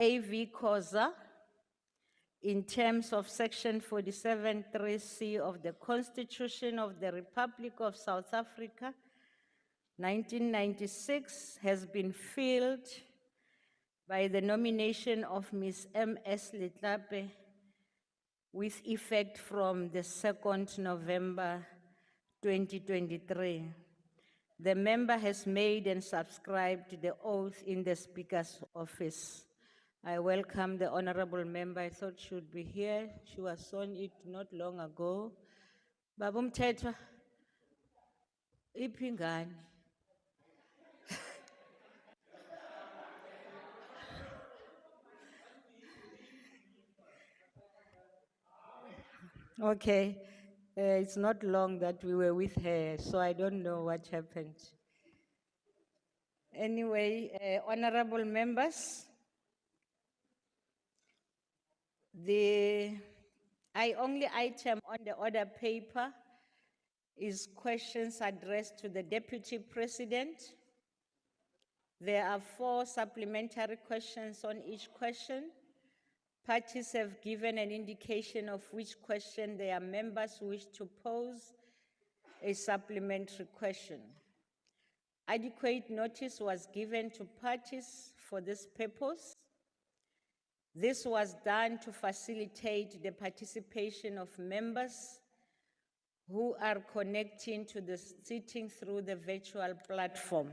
AV COSA in terms of Section 47(3)(c) of the Constitution of the Republic of South Africa, 1996, has been filled by the nomination of Ms. M.S. Letlape with effect from the 2nd November 2023. The member has made and subscribed the oath in the Speaker's office. I welcome the honorable member. I thought she would be here. She was sworn in not long ago. Baba Mthethwa, iphi ingane? Okay, it's not long that we were with her, so I don't know what happened. Anyway, honorable members, the only item on the order paper is questions addressed to the Deputy President. There are 4 supplementary questions on each question. Parties have given an indication of which question their members wish to pose a supplementary question. Adequate notice was given to parties for this purpose. This was done to facilitate the participation of members who are connecting to the sitting through the virtual platform.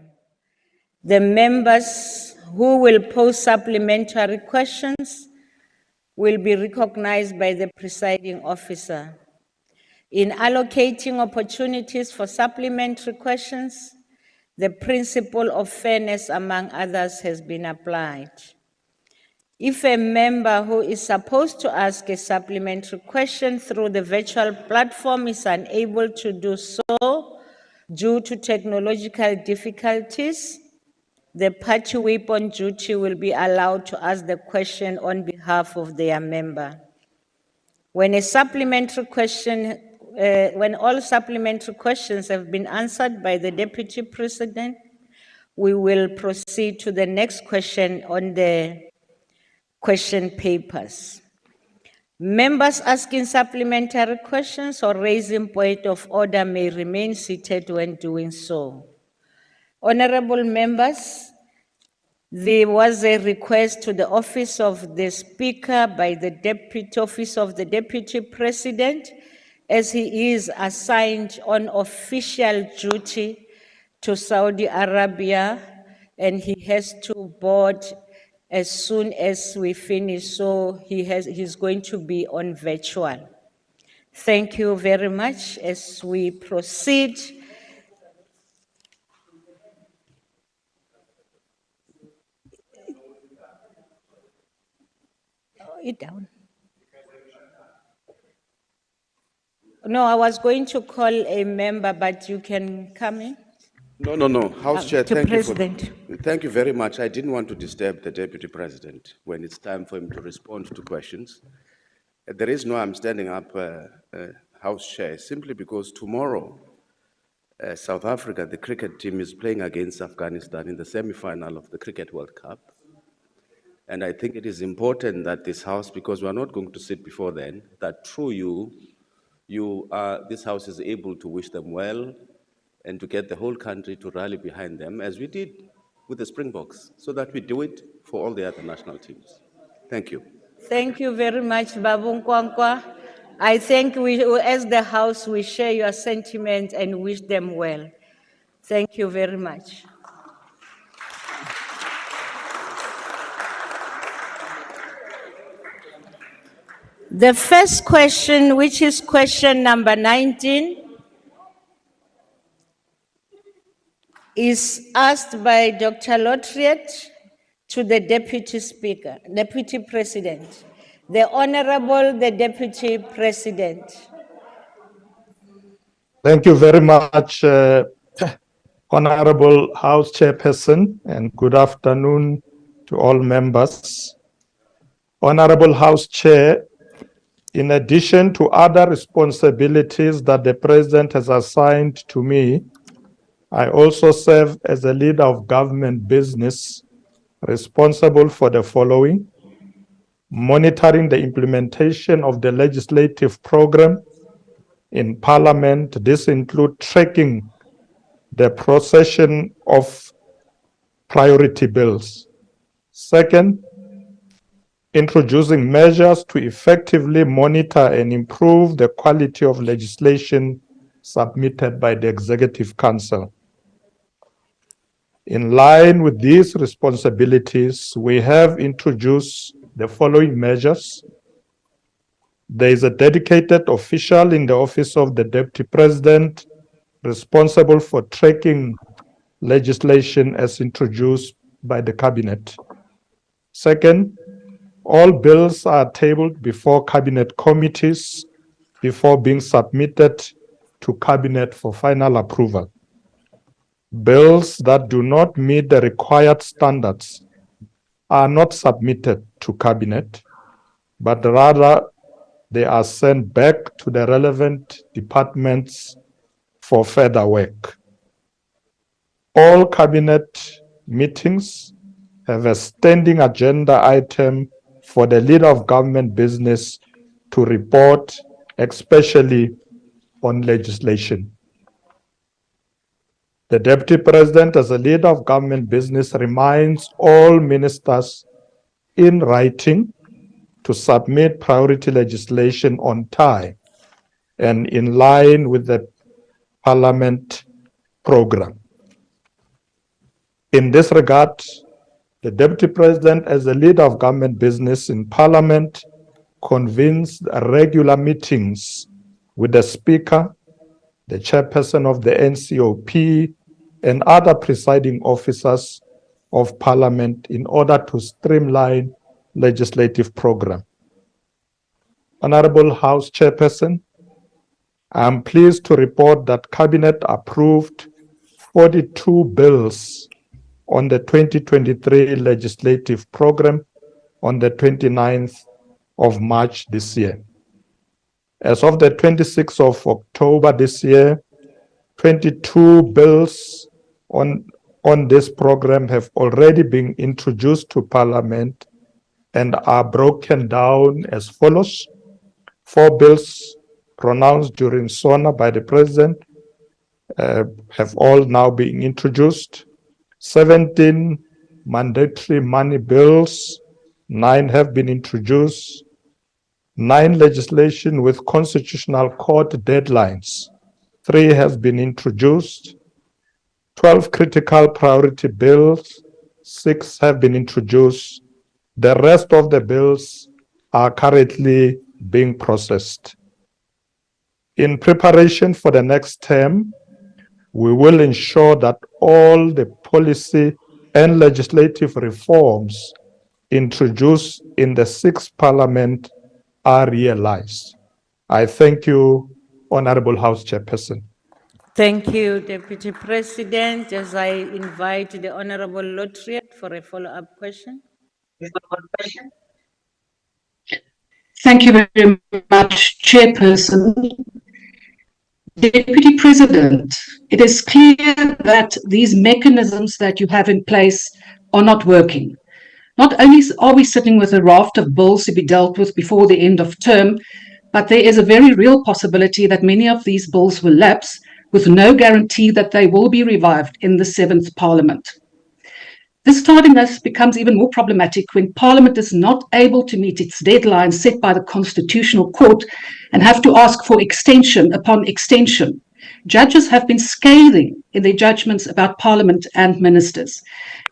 The members who will pose supplementary questions will be recognized by the presiding officer. In allocating opportunities for supplementary questions, the principle of fairness, among others, has been applied. If a member who is supposed to ask a supplementary question through the virtual platform is unable to do so due to technological difficulties, the party whip on duty will be allowed to ask the question on behalf of their member. When all supplementary questions have been answered by the Deputy President, we will proceed to the next question on the question papers. Members asking supplementary questions or raising point of order may remain seated when doing so. Honorable members, there was a request to the Office of the Speaker by the Office of the Deputy President, as he is assigned on official duty to Saudi Arabia, and he has to board as soon as we finish, so he's going to be on virtual. Thank you very much. As we proceed, it down. No, I was going to call a member, but you can come in. No. House Chair, Thank you very much. I didn't want to disturb the Deputy President when it's time for him to respond to questions. There is no I'm standing up, House Chair, simply because tomorrow, South Africa, the cricket team, is playing against Afghanistan in the semi-final of the Cricket World Cup. And I think it is important that this House, because we're not going to sit before then, that through this House is able to wish them well and to get the whole country to rally behind them, as we did with the Springboks, so that we do it for all the other national teams. Thank you. Thank you very much, Babu Nkwankwa. I think we, as the House, we share your sentiment and wish them well. Thank you very much. The first question, which is question number 19, is asked by Dr. Lotriet to the Deputy President. The Honorable, the Deputy President. Thank you very much, Honorable House Chairperson, and good afternoon to all members. Honorable House Chair, in addition to other responsibilities that the President has assigned to me, I also serve as a leader of government business responsible for the following: monitoring the implementation of the legislative program in Parliament. This includes tracking the procession of priority bills. Second, introducing measures to effectively monitor and improve the quality of legislation submitted by the Executive Council. In line with these responsibilities, we have introduced the following measures. There is a dedicated official in the Office of the Deputy President responsible for tracking legislation as introduced by the Cabinet. Second, all bills are tabled before Cabinet committees before being submitted to Cabinet for final approval. Bills that do not meet the required standards are not submitted to Cabinet, but rather they are sent back to the relevant departments for further work. All Cabinet meetings have a standing agenda item for the leader of government business to report, especially on legislation. The Deputy President, as a leader of government business, reminds all ministers in writing to submit priority legislation on time and in line with the Parliament program. In this regard, the Deputy President, as the leader of government business in Parliament, convenes regular meetings with the Speaker, the Chairperson of the NCOP, and other presiding officers of Parliament in order to streamline legislative program. Honorable House Chairperson, I am pleased to report that Cabinet approved 42 bills on the 2023 legislative program on the 29th of March this year. As of the 26th of October this year, 22 bills on this program have already been introduced to Parliament and are broken down as follows. 4 bills pronounced during SONA by the President have all now been introduced. 17 mandatory money bills, 9 have been introduced. 9 legislation with constitutional court deadlines, 3 have been introduced. 12 critical priority bills, 6 have been introduced. The rest of the bills are currently being processed. In preparation for the next term, we will ensure that all the policy and legislative reforms introduced in the 6th Parliament are realized. I thank you, Honorable House Chairperson. Thank you, Deputy President. As I invite the Honorable Laureate for a follow-up question. Thank you very much, Chairperson. Deputy President, it is clear that these mechanisms that you have in place are not working. Not only are we sitting with a raft of bills to be dealt with before the end of term, but there is a very real possibility that many of these bills will lapse with no guarantee that they will be revived in the 7th Parliament. This tardiness becomes even more problematic when Parliament is not able to meet its deadlines set by the Constitutional Court and have to ask for extension upon extension. Judges have been scathing in their judgments about Parliament and ministers.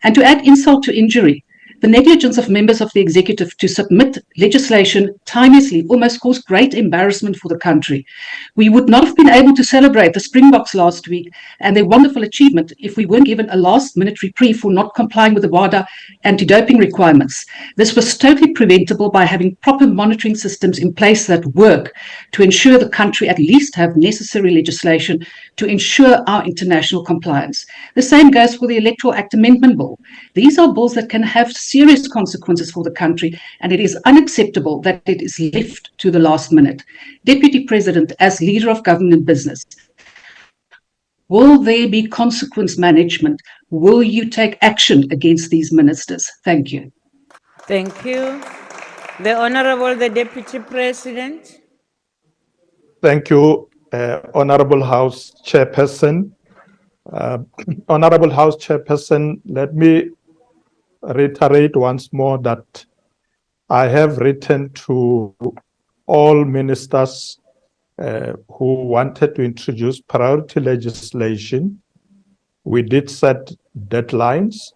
And to add insult to injury, the negligence of members of the executive to submit legislation timelessly almost caused great embarrassment for the country. We would not have been able to celebrate the Springboks last week and their wonderful achievement if we weren't given a last-minute reprieve for not complying with the WADA anti-doping requirements. This was totally preventable by having proper monitoring systems in place that work to ensure the country at least have necessary legislation to ensure our international compliance. The same goes for the Electoral Act Amendment Bill. These are bills that can have serious consequences for the country, and it is unacceptable that it is left to the last minute. Deputy President, as leader of government business, will there be consequence management? Will you take action against these ministers? Thank you. Thank you. The Honorable the Deputy President. Thank you, Honorable House Chairperson. Honorable House Chairperson, let me reiterate once more that I have written to all ministers who wanted to introduce priority legislation. We did set deadlines.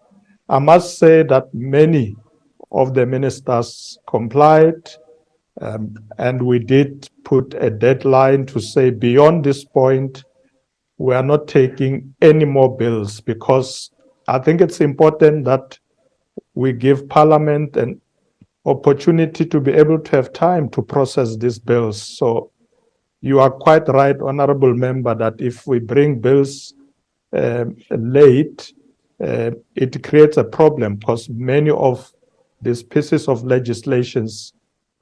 I must say that many of the ministers complied, and we did put a deadline to say beyond this point, we are not taking any more bills, because I think it's important that we give Parliament an opportunity to be able to have time to process these bills. So you are quite right, Honorable Member, that if we bring bills late, it creates a problem, because many of these pieces of legislations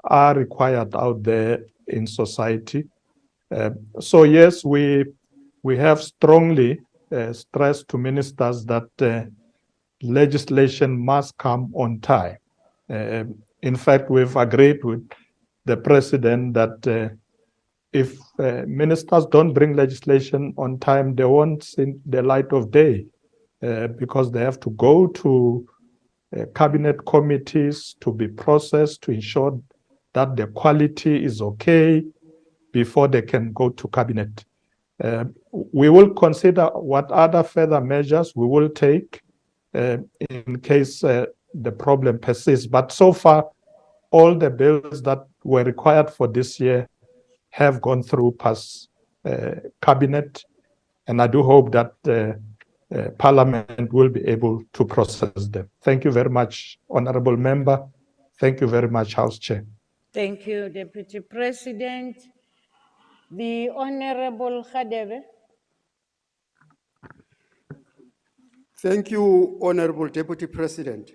are required out there in society. So yes, we have strongly stressed to ministers that legislation must come on time. In fact, we've agreed with the President that if ministers don't bring legislation on time, they won't see the light of day, because they have to go to cabinet committees to be processed to ensure that the quality is okay before they can go to cabinet. We will consider what other further measures we will take in case the problem persists. But so far, all the bills that were required for this year have gone through past cabinet, and I do hope that Parliament will be able to process them. Thank you very much, Honorable Member. Thank you very much, House Chair. Thank you, Deputy President. The Honorable Khadebe. Thank you, Honorable Deputy President.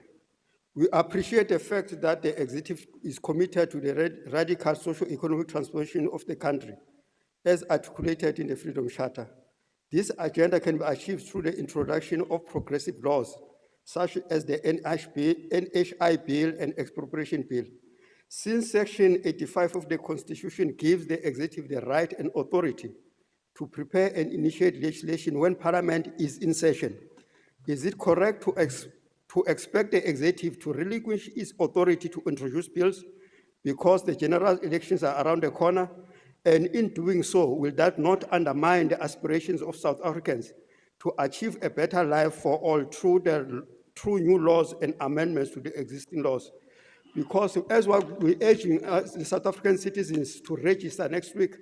We appreciate the fact that the executive is committed to the radical socio-economic transformation of the country, as articulated in the Freedom Charter. This agenda can be achieved through the introduction of progressive laws, such as the NHI Bill and Expropriation Bill. Since Section 85 of the Constitution gives the executive the right and authority to prepare and initiate legislation when Parliament is in session, is it correct to expect the executive to relinquish its authority to introduce bills because the general elections are around the corner? And in doing so, will that not undermine the aspirations of South Africans to achieve a better life for all through new laws and amendments to the existing laws? Because as what we're urging the South African citizens to register next week,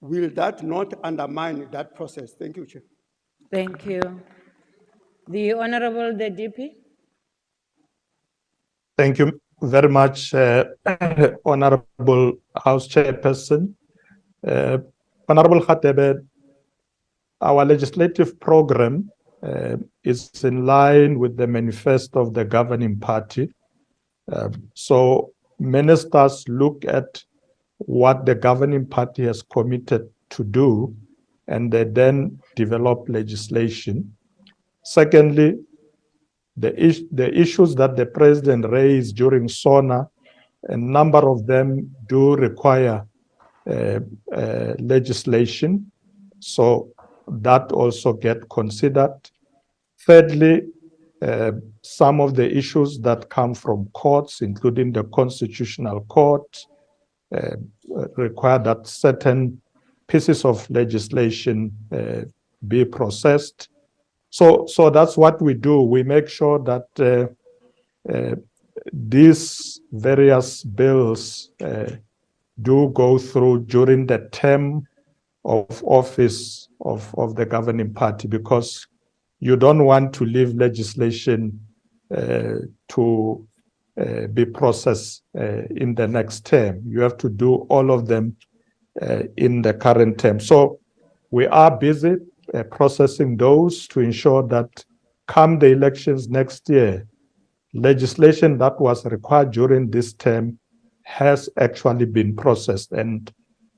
will that not undermine that process? Thank you, Chair. Thank you. The Honorable the DP. Thank you very much, Honorable House Chairperson. Honorable Khatebe, our legislative program is in line with the manifesto of the governing party. So ministers look at what the governing party has committed to do, and they then develop legislation. Secondly, the issues that the President raised during SONA, a number of them do require legislation, so that also get considered. Thirdly, some of the issues that come from courts, including the Constitutional Court, require that certain pieces of legislation be processed. So that's what we do. We make sure that these various bills do go through during the term of office of the governing party, because you don't want to leave legislation to be processed in the next term. You have to do all of them in the current term. So we are busy processing those to ensure that come the elections next year, legislation that was required during this term has actually been processed and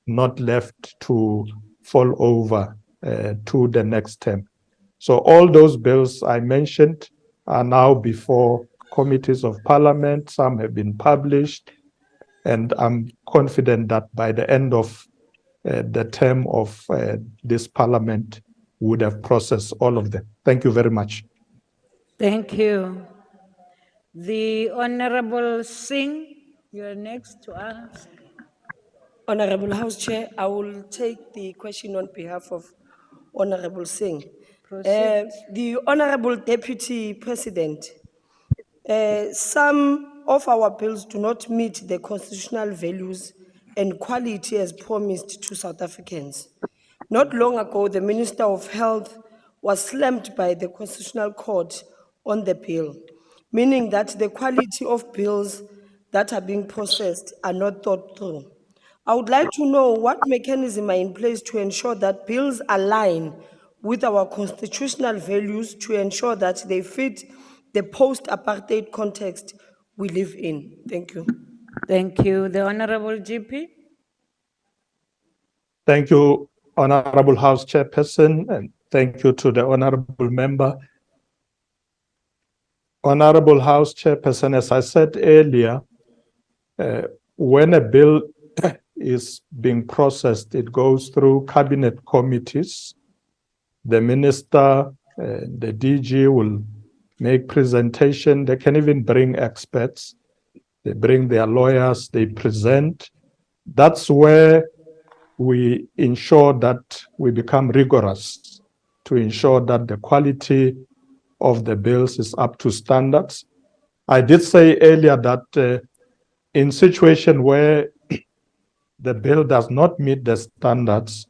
not left to fall over to the next term. So all those bills I mentioned are now before committees of Parliament. Some have been published, And I'm confident that by the end of the term of this parliament, we would have processed all of them. Thank you very much. Thank you. The Honorable Singh, you're next to ask. Honorable House Chair, I will take the question on behalf of Honorable Singh. Proceed. The Honorable Deputy President, some of our bills do not meet the constitutional values and quality as promised to South Africans. Not long ago, the Minister of Health was slammed by the Constitutional Court on the bill, meaning that the quality of bills that are being processed are not thought through. I would like to know what mechanisms are in place to ensure that bills align with our constitutional values to ensure that they fit the post-apartheid context we live in. Thank you. Thank you. The Honorable GP. Thank you, Honorable House Chairperson, and thank you to the Honorable Member. Honorable House Chairperson, as I said earlier, when a bill is being processed, it goes through cabinet committees. The minister, the DG will make presentation. They can even bring experts. They bring their lawyers, they present. That's where we ensure that we become rigorous to ensure that the quality of the bills is up to standards. I did say earlier that in situation where the bill does not meet the standards,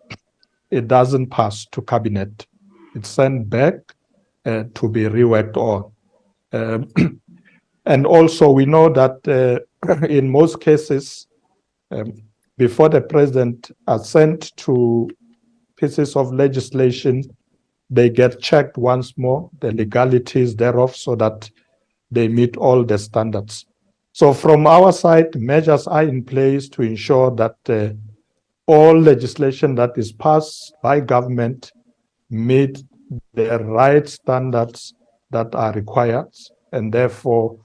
it doesn't pass to cabinet. It's sent back to be reworked on. And also we know that in most cases, before the president assent to pieces of legislation, they get checked once more, the legalities thereof, so that they meet all the standards. So from our side, measures are in place to ensure that all legislation that is passed by government meet the right standards that are required, and therefore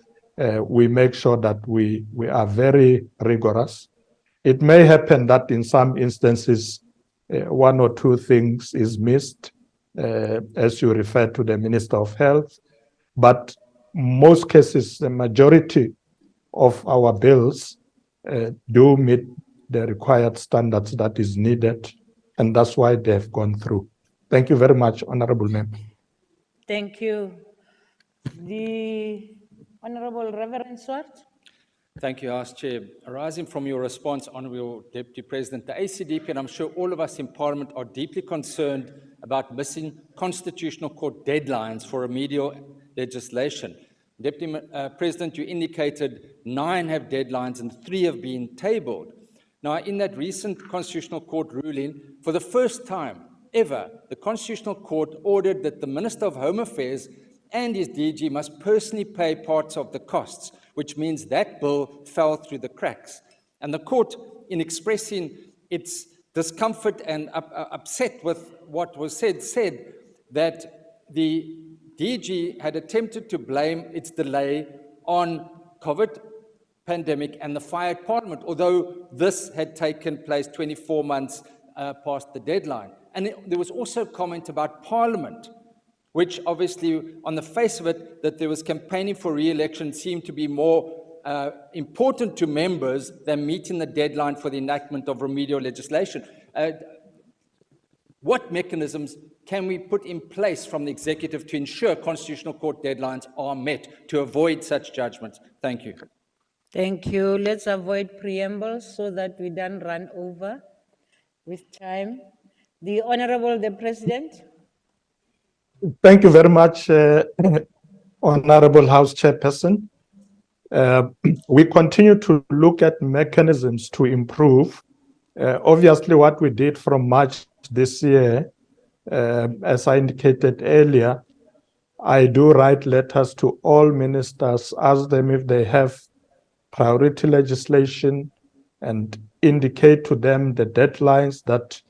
we make sure that we are very rigorous. It may happen that in some instances, one or two things is missed, as you refer to the Minister of Health, but most cases, the majority of our bills do meet the required standards that is needed, and that's why they have gone through. Thank you very much, Honorable Member. Thank you. The Honorable Reverend Swart. Thank you, House Chair. Arising from your response, Honourable Deputy President, the ACDP, and I'm sure all of us in Parliament, are deeply concerned about missing Constitutional Court deadlines for remedial legislation. Deputy President, you indicated 9 have deadlines and 3 have been tabled. Now, in that recent Constitutional Court ruling, for the first time ever, the Constitutional Court ordered that the Minister of Home Affairs and his DG must personally pay parts of the costs, which means that bill fell through the cracks. And the court, in expressing its discomfort and upset with what was said that the DG had attempted to blame its delay on COVID pandemic and the fired parliament, although this had taken place 24 months past the deadline. And there was also comment about Parliament, which obviously, on the face of it, that there was campaigning for re-election seemed to be more important to members than meeting the deadline for the enactment of remedial legislation. What mechanisms can we put in place from the executive to ensure Constitutional Court deadlines are met to avoid such judgments? Thank you. Thank you. Let's avoid preambles so that we don't run over with time. The Honorable the President. Thank you very much, Honorable House Chairperson. We continue to look at mechanisms to improve. Obviously, what we did from March this year, as I indicated earlier, I do write letters to all ministers, ask them if they have priority legislation, and indicate to them the deadlines that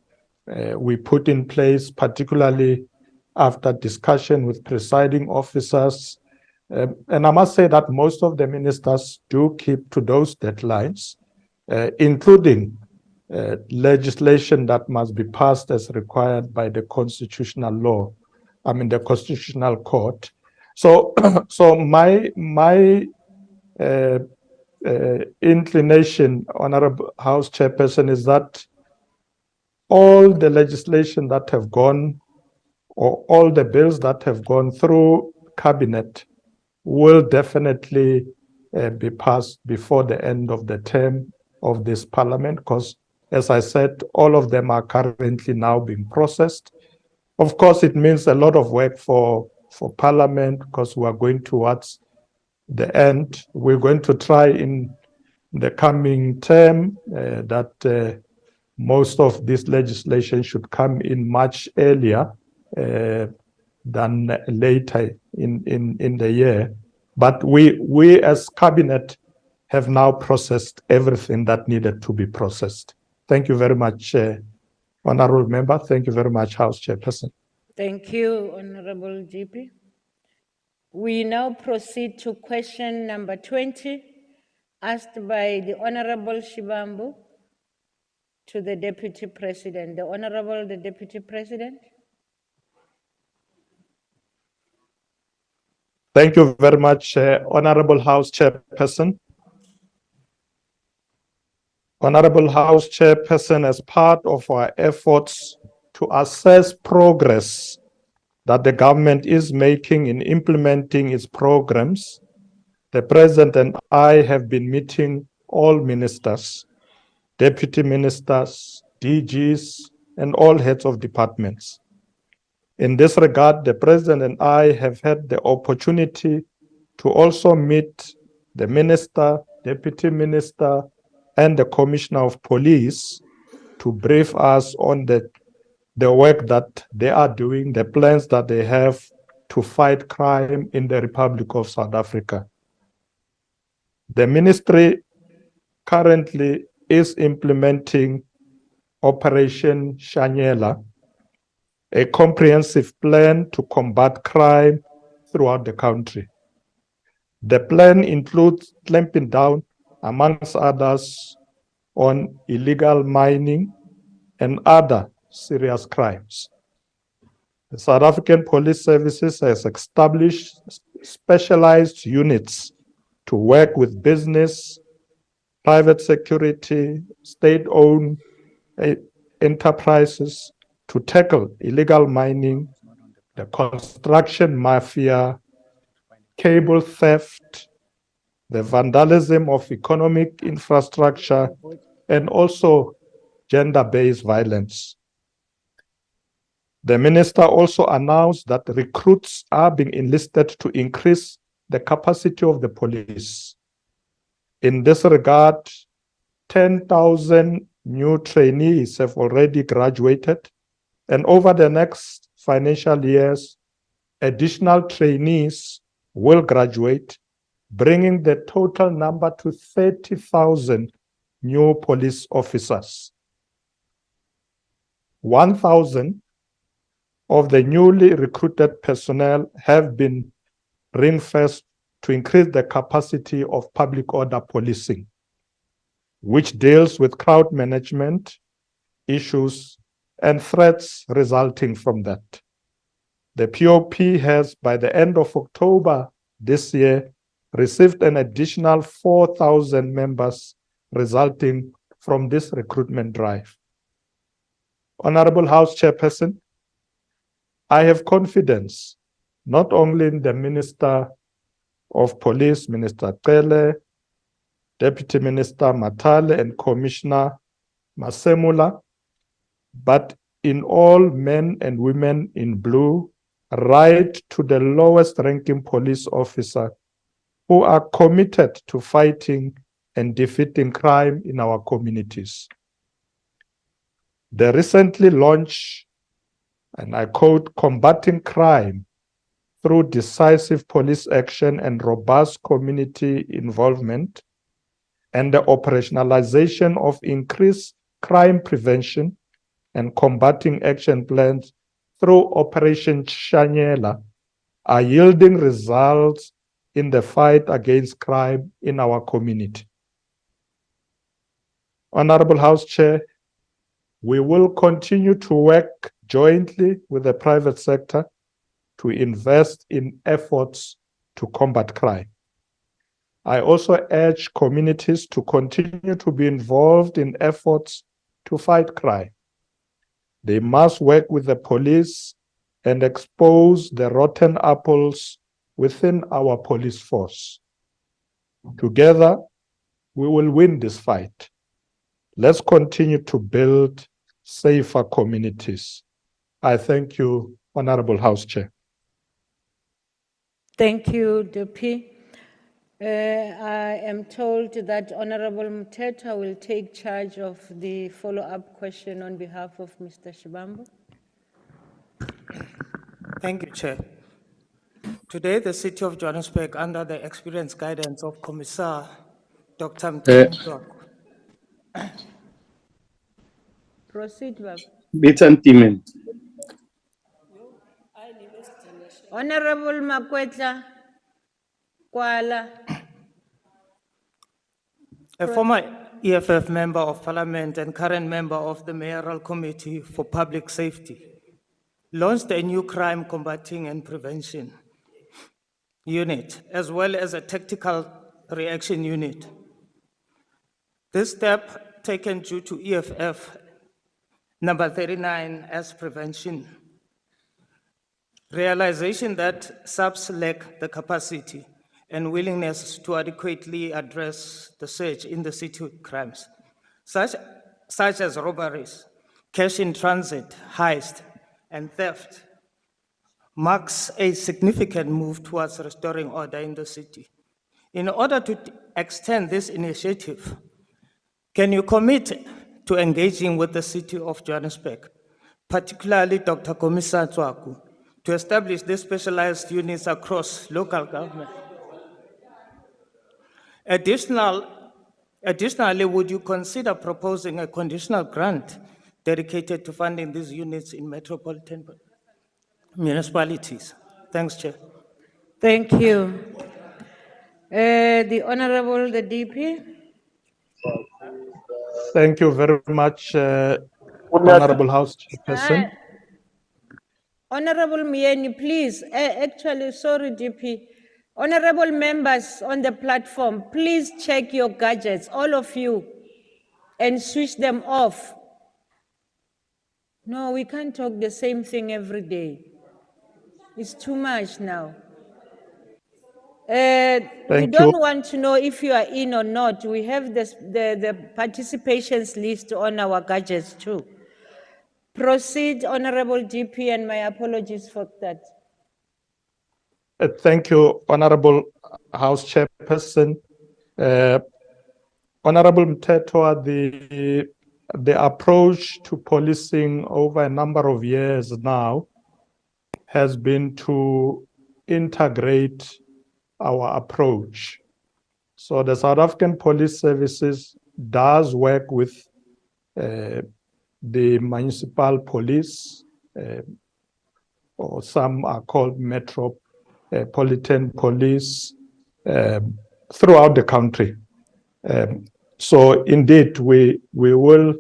we put in place, particularly after discussion with presiding officers. And I must say that most of the ministers do keep to those deadlines. including legislation that must be passed as required by the constitutional law, the Constitutional Court. So, so my inclination, Honorable House Chairperson, is that all the legislation that have gone, or all the bills that have gone through Cabinet, will definitely be passed before the end of the term of this Parliament, because, as I said, all of them are currently now being processed. Of course, it means a lot of work for Parliament, because we are going towards the end. We're going to try in the coming term that most of this legislation should come in much earlier than later in the year. But we as Cabinet have now processed everything that needed to be processed. Thank you very much, Honorable Member. Thank you very much, House Chairperson. Thank you, Honorable GP. We now proceed to question number 20, asked by the Honorable Shivambu to the Deputy President. The Deputy President. Thank you very much, Honorable House Chairperson. Honorable House Chairperson, as part of our efforts to assess progress that the government is making in implementing its programs, the President and I have been meeting all ministers, deputy ministers, DGs, and all heads of departments. In this regard, the President and I have had the opportunity to also meet the Minister, Deputy Minister, and the Commissioner of Police to brief us on the work that they are doing, the plans that they have to fight crime in the Republic of South Africa. The ministry currently is implementing Operation Shanyela, a comprehensive plan to combat crime throughout the country. The plan includes clamping down, amongst others, on illegal mining and other serious crimes. The South African Police Services has established specialized units to work with business, private security, state-owned enterprises to tackle illegal mining, the construction mafia, cable theft, the vandalism of economic infrastructure, and also gender-based violence. The minister also announced that recruits are being enlisted to increase the capacity of the police. In this regard, 10,000 new trainees have already graduated, and over the next financial years, additional trainees will graduate, bringing the total number to 30,000 new police officers. 1,000 of the newly recruited personnel have been ring-fenced to increase the capacity of public order policing, which deals with crowd management issues and threats resulting from that. The POP has, by the end of October this year, received an additional 4,000 members resulting from this recruitment drive. Honorable House Chairperson, I have confidence not only in the Minister of Police, Minister Cele, Deputy Minister Mashatile, and Commissioner Masemula, but in all men and women in blue, right to the lowest ranking police officer, who are committed to fighting and defeating crime in our communities. The recently launched, and I quote, "Combating Crime Through Decisive Police Action and Robust Community Involvement," and the operationalization of increased crime prevention and combating action plans through Operation Shanyela are yielding results in the fight against crime in our community. Honorable House Chair, we will continue to work jointly with the private sector to invest in efforts to combat crime. I also urge communities to continue to be involved in efforts to fight crime. They must work with the police and expose the rotten apples within our police force. Together, we will win this fight. Let's continue to build safer communities. I thank you, Honorable House Chair. Thank you, Deputy. I am told that Honorable Mthethwa will take charge of the follow-up question on behalf of Mr. Shibambo. Thank you, Chair. Today, the City of Johannesburg, under the experienced guidance of Commissar Dr. Mthethwa, Proceed, Baba. Honorable Makwetla Kwala. a former EFF member of Parliament and current member of the Mayoral Committee for Public Safety, launched a new crime combating and prevention unit, as well as a tactical reaction unit. This step taken due to EFF number 39 as prevention. Realization that SABC lack the capacity and willingness to adequately address the surge in the city crimes, such as robberies, cash in transit, heist, and theft, marks a significant move towards restoring order in the city. In order to extend this initiative, can you commit to engaging with the City of Johannesburg, particularly Dr. Commissar Tswaku, to establish these specialized units across local government? Additionally, would you consider proposing a conditional grant dedicated to funding these units in metropolitan municipalities? Thanks, Chair. Thank you. The Honorable, the DP. Thank you very much, Honorable House Chairperson. Honorable Mieni, please, actually, sorry, DP. Honorable members on the platform, please check your gadgets, all of you, and switch them off. No, we can't talk the same thing every day. It's too much now. We don't want to know if you are in or not. We have the participations list on our gadgets too. Proceed, Honorable DP, and my apologies for that. Thank you, Honorable House Chairperson. Honorable Mthethwa, the approach to policing over a number of years now has been to integrate our approach. So the South African Police Services does work with the municipal police, or some are called metropolitan police, throughout the country. So indeed, we will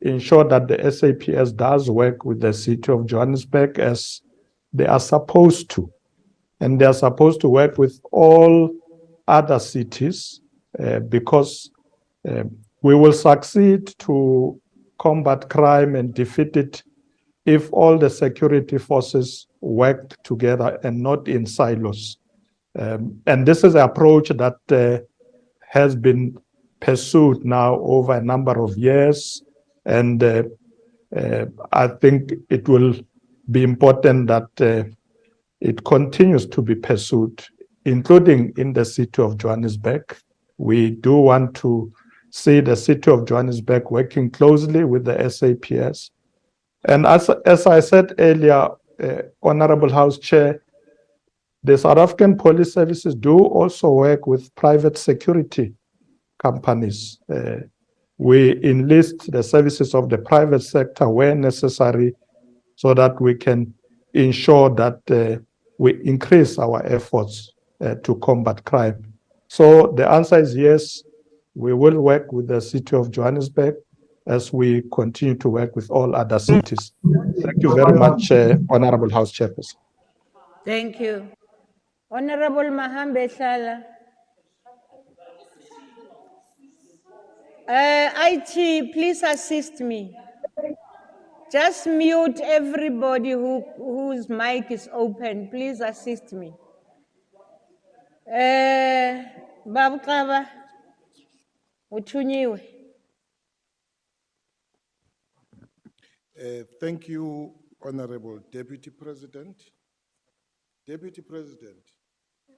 ensure that the SAPS does work with the City of Johannesburg as they are supposed to. And they are supposed to work with all other cities because we will succeed to combat crime and defeat it if all the security forces work together and not in silos. And this is an approach that has been pursued now over a number of years. And I think it will be important that it continues to be pursued, including in the City of Johannesburg. We do want to see the City of Johannesburg working closely with the SAPS. And as I said earlier, Honorable House Chair, the South African Police Services do also work with private security companies. We enlist the services of the private sector where necessary so that we can ensure that we increase our efforts to combat crime. So the answer is yes, We will work with the city of Johannesburg as we continue to work with all other cities. Thank you very much, Honorable House Chairperson. Thank you. Honorable Mahambe Hlala. IT, please assist me. Just mute everybody whose mic is open. Please assist me. Babu Kaba, uthunyiwe. Thank you, Honorable Deputy President. Deputy President,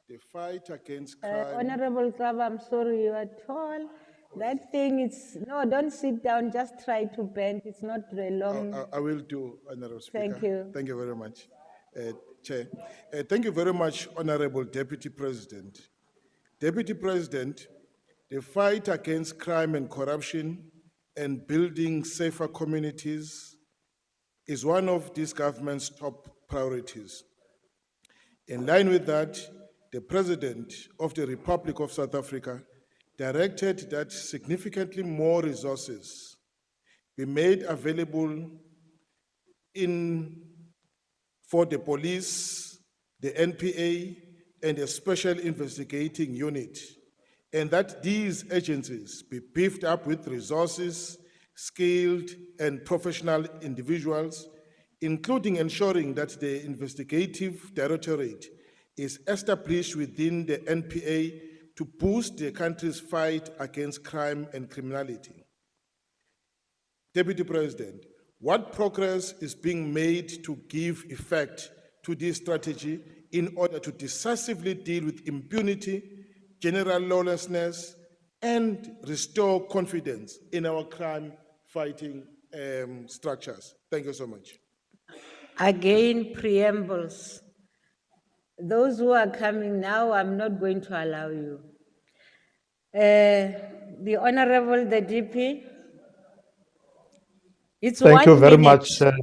the fight against crime... Honorable Kaba, I'm sorry, you are tall. That thing is, no, don't sit down, just try to bend. It's not very long. I will do, Honorable Speaker. Thank you. Thank you very much, Chair. Thank you very much, Honorable Deputy President. Deputy President, the fight against crime and corruption and building safer communities is one of this government's top priorities. In line with that, the President of the Republic of South Africa directed that significantly more resources be made available for the police, the NPA, and a special investigating unit, and that these agencies be beefed up with resources, skilled and professional individuals, including ensuring that the investigative directorate is established within the NPA to boost the country's fight against crime and criminality. Deputy President, what progress is being made to give effect to this strategy in order to decisively deal with impunity, general lawlessness, and restore confidence in our crime-fighting structures? Thank you so much. Again, preambles. Those who are coming now, I'm not going to allow you. The Honorable, the DP. It's Thank 1 you very minute. much.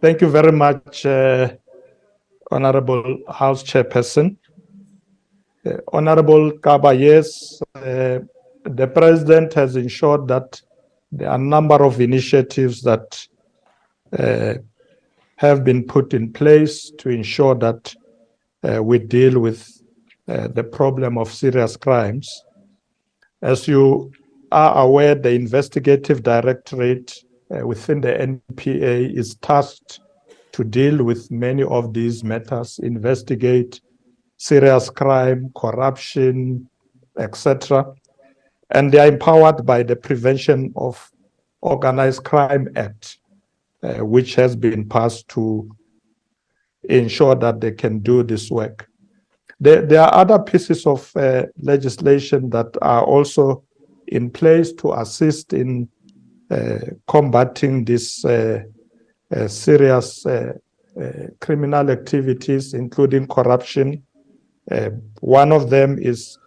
Thank you very much, Honorable House Chairperson. Honorable Kaba, yes, the President has ensured that there are a number of initiatives that have been put in place to ensure that we deal with the problem of serious crimes. As you are aware, the investigative directorate within the NPA is tasked to deal with many of these matters, investigate serious crime, corruption, etc. And they are empowered by the Prevention of Organized Crime Act, which has been passed to ensure that they can do this work. There are other pieces of legislation that are also in place to assist in combating this serious criminal activities, including corruption. One of them is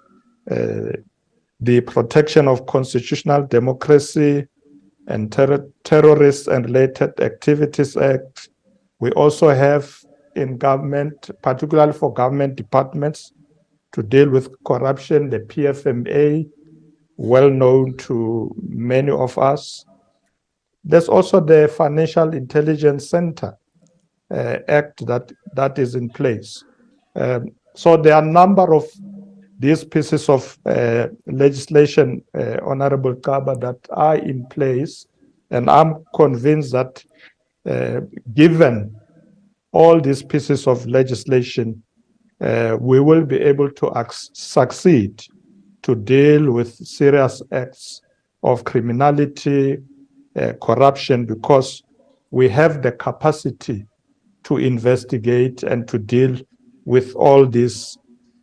the Protection of Constitutional Democracy and Terrorist and Related Activities Act. We also have in government, particularly for government departments, to deal with corruption, the PFMA, well known to many of us. There's also the Financial Intelligence Center Act that is in place. So there are a number of these pieces of legislation, Honorable Kaba, that are in place, and I'm convinced that given all these pieces of legislation, we will be able to succeed to deal with serious acts of criminality, corruption, because we have the capacity to investigate and to deal with all these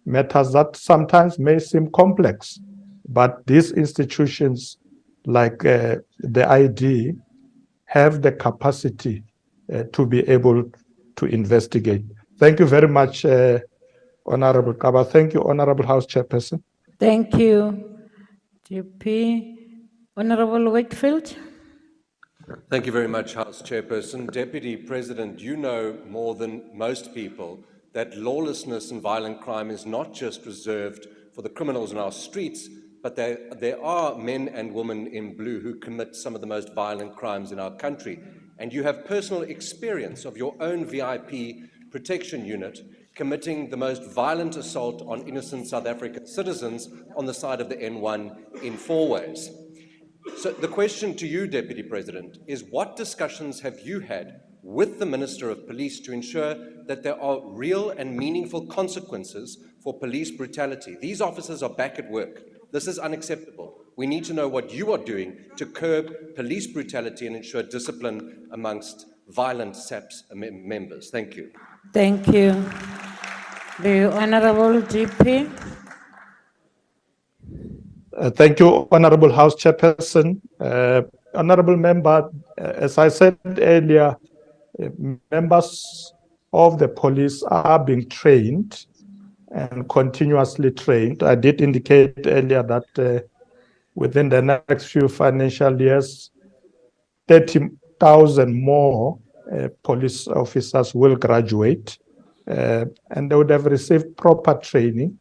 matters that sometimes may seem complex. But these institutions like the ID have the capacity to be able to investigate. Thank you very much, Honorable Kaba. Thank you, Honorable House Chairperson. Thank you, DP. Honorable Wakefield. Thank you very much, House Chairperson. Deputy President, you know more than most people that lawlessness and violent crime is not just reserved for the criminals in our streets, but there are men and women in blue who commit some of the most violent crimes in our country. And you have personal experience of your own VIP protection unit committing the most violent assault on innocent South African citizens on the side of the N1 in 4 ways. So the question to you, Deputy President, is what discussions have you had with the Minister of Police to ensure that there are real and meaningful consequences for police brutality? These officers are back at work. This is unacceptable. We need to know what you are doing to curb police brutality and ensure discipline amongst violent SAPS members. Thank you. Thank you. The Honorable GP. Thank you, Honorable House Chairperson. Honorable Member, as I said earlier, members of the police are being trained and continuously trained. I did indicate earlier that within the next few financial years, 30,000 more police officers will graduate, and they would have received proper training.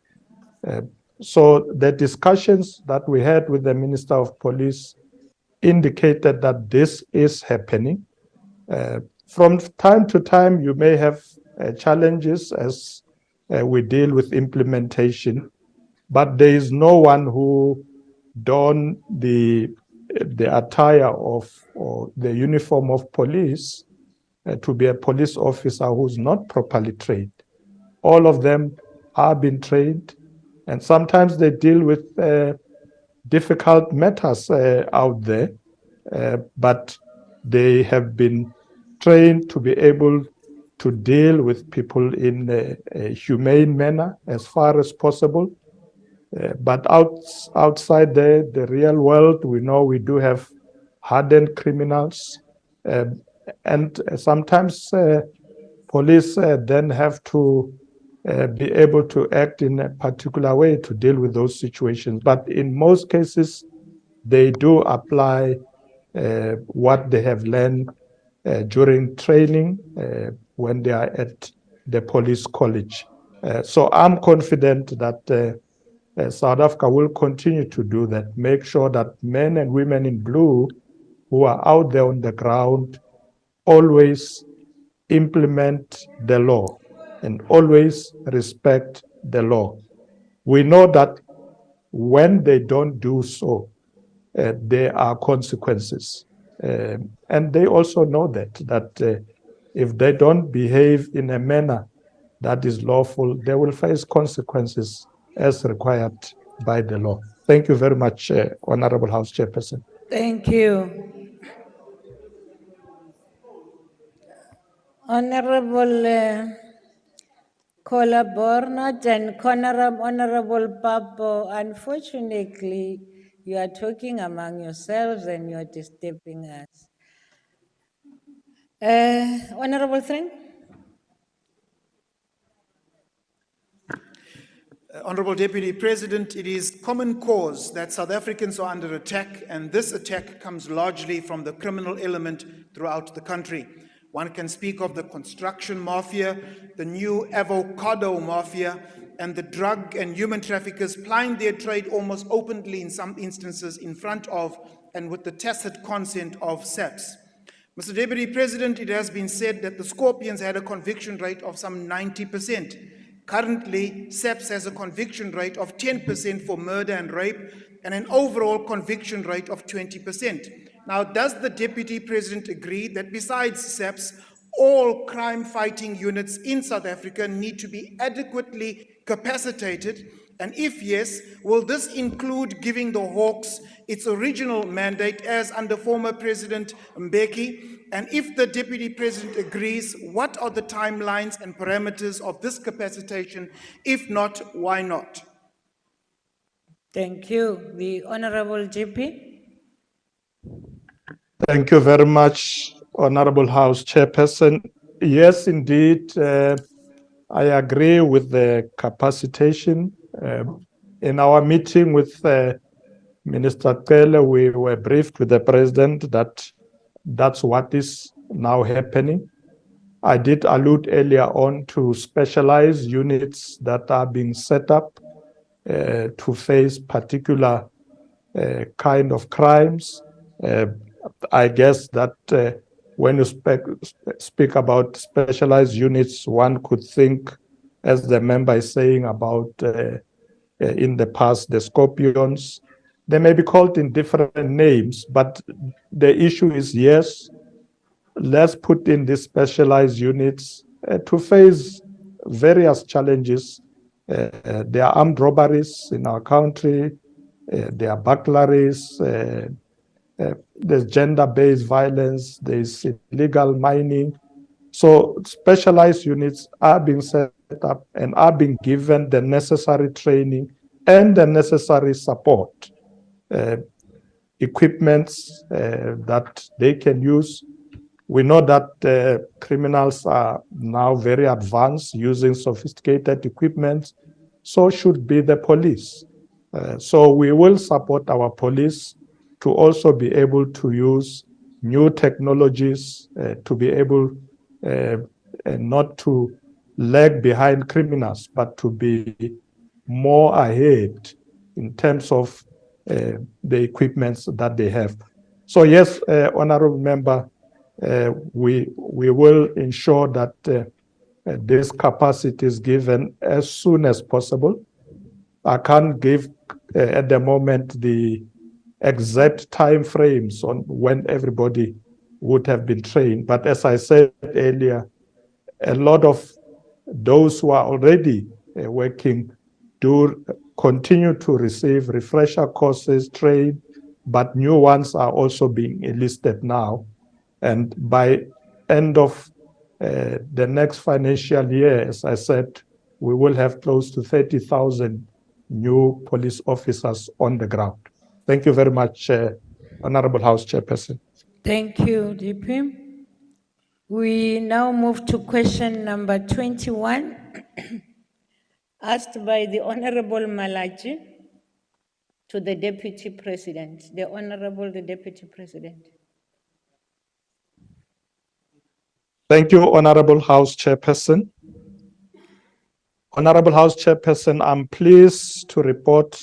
So the discussions that we had with the Minister of Police indicated that this is happening. From time to time, you may have challenges as we deal with implementation, but there is no one who don the attire of or the uniform of police to be a police officer who's not properly trained. All of them are being trained, and sometimes they deal with difficult matters out there, but they have been trained to be able to deal with people in a humane manner as far as possible. But outside the real world, we know we do have hardened criminals, and sometimes police then have to be able to act in a particular way to deal with those situations. But in most cases, they do apply what they have learned during training when they are at the police college. So I'm confident that South Africa will continue to do that, make sure that men and women in blue who are out there on the ground always implement the law and always respect the law. We know that when they don't do so, there are consequences. And they also know that if they don't behave in a manner that is lawful, they will face consequences as required by the law. Thank you very much, Honorable House Chairperson. Thank you. Honorable Kola Bornot and Honorable Papo, unfortunately, you are talking among yourselves and you are disturbing us. Honorable Thring. Honorable Deputy President, it is common cause that South Africans are under attack, and this attack comes largely from the criminal element throughout the country. One can speak of the construction mafia, the new avocado mafia, and the drug and human traffickers plying their trade almost openly in some instances in front of and with the tacit consent of SAPS. Mr. Deputy President, it has been said that the Scorpions had a conviction rate of some 90%. Currently, SAPS has a conviction rate of 10% for murder and rape and an overall conviction rate of 20%. Now, does the Deputy President agree that besides SAPS, all crime-fighting units in South Africa need to be adequately capacitated? And if yes, will this include giving the Hawks its original mandate as under former President Mbeki? And if the Deputy President agrees, what are the timelines and parameters of this capacitation? If not, why not? Thank you. The Honorable GP. Thank you very much, Honorable House Chairperson. Yes, indeed, I agree with the capacitation. In our meeting with Minister Cele, we were briefed with the President that that's what is now happening. I did allude earlier on to specialized units that are being set up to face particular kind of crimes. I guess that when you speak about specialized units, one could think, as the member is saying, about in the past the Scorpions. They may be called in different names, but the issue is, yes, let's put in these specialized units to face various challenges. There are armed robberies in our country, there are burglaries, there's gender-based violence, there's illegal mining. So specialized units are being set up and are being given the necessary training and the necessary support, equipments that they can use. We know that criminals are now very advanced using sophisticated equipment, so should be the police. So we will support our police to also be able to use new technologies to be able not to lag behind criminals, but to be more ahead in terms of the equipments that they have. So yes, Honorable Member, we will ensure that this capacity is given as soon as possible. I can't give at the moment the exact time frames on when everybody would have been trained. But as I said earlier, a lot of those who are already working do continue to receive refresher courses, train, but new ones are also being enlisted now. And by end of the next financial year, as I said, we will have close to 30,000 new police officers on the ground. Thank you very much, Honorable House Chairperson. Thank you, DP. We now move to question number 21, asked by the Honorable Malachi to the Deputy President. The Honorable Deputy President. Thank you, Honorable House Chairperson. Honorable House Chairperson, I'm pleased to report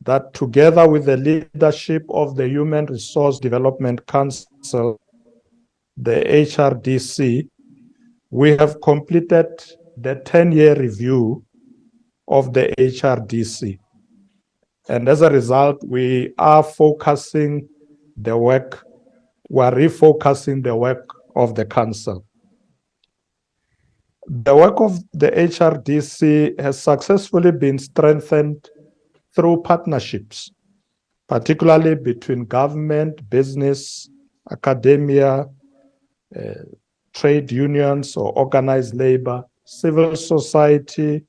that together with the leadership of the Human Resource Development Council, the HRDC, we have completed the 10-year review of the HRDC. And as a result, we are refocusing the work of the Council. The work of the HRDC has successfully been strengthened through partnerships, particularly between government, business, academia, trade unions or organized labor, civil society,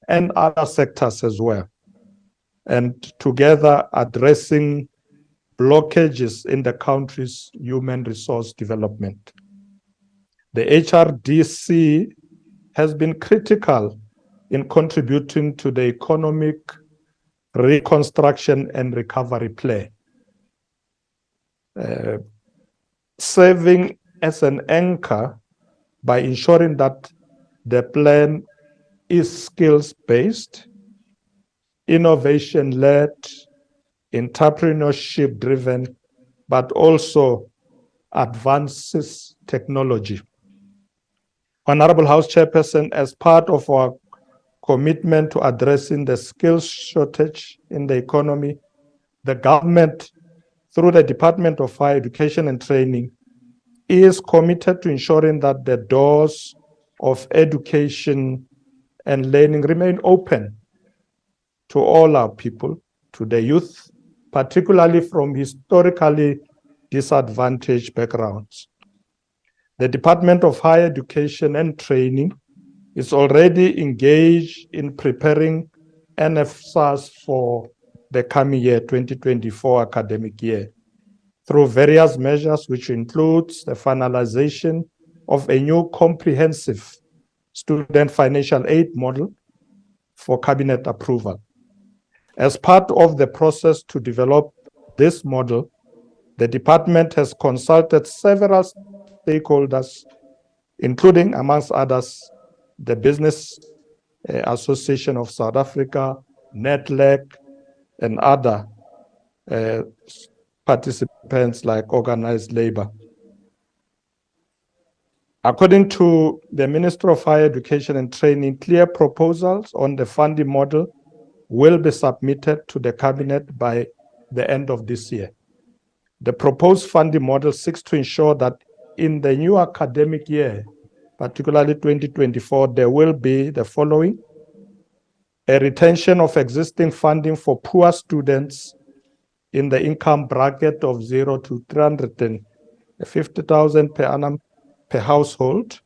and other sectors as well. And together addressing blockages in the country's human resource development. The HRDC has been critical in contributing to the economic reconstruction and recovery plan, serving as an anchor by ensuring that the plan is skills-based, innovation-led, entrepreneurship-driven, but also advances technology. Honorable House Chairperson, as part of our commitment to addressing the skills shortage in the economy, the government, through the Department of Higher Education and Training, is committed to ensuring that the doors of education and learning remain open to all our people, to the youth, particularly from historically disadvantaged backgrounds. The Department of Higher Education and Training is already engaged in preparing NSFAS for the coming year, 2024 academic year, through various measures, which includes the finalization of a new comprehensive student financial aid model for cabinet approval. As part of the process to develop this model, the department has consulted several stakeholders, including, amongst others, the Business Association of South Africa, NETLEC, and other participants like organized labor. According to the Minister of Higher Education and Training, clear proposals on the funding model will be submitted to the Cabinet by the end of this year. The proposed funding model seeks to ensure that in the new academic year, particularly 2024, there will be the following: a retention of existing funding for poor students in the income bracket of 0 to 350,000 per annum per household,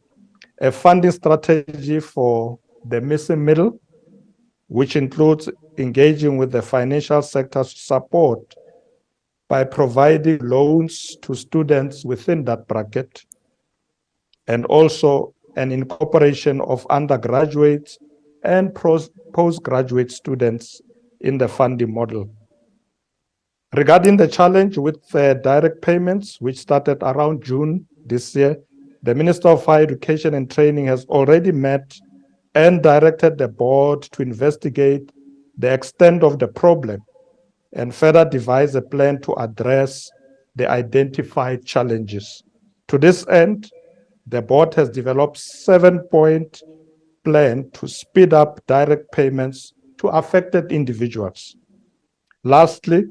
a funding strategy for the missing middle, which includes engaging with the financial sector to support by providing loans to students within that bracket, and also an incorporation of undergraduates and postgraduate students in the funding model. Regarding the challenge with direct payments, which started around June this year, the Minister of Higher Education and Training has already met and directed the board to investigate the extent of the problem and further devise a plan to address the identified challenges. To this end, the board has developed a 7-point plan to speed up direct payments to affected individuals. Lastly,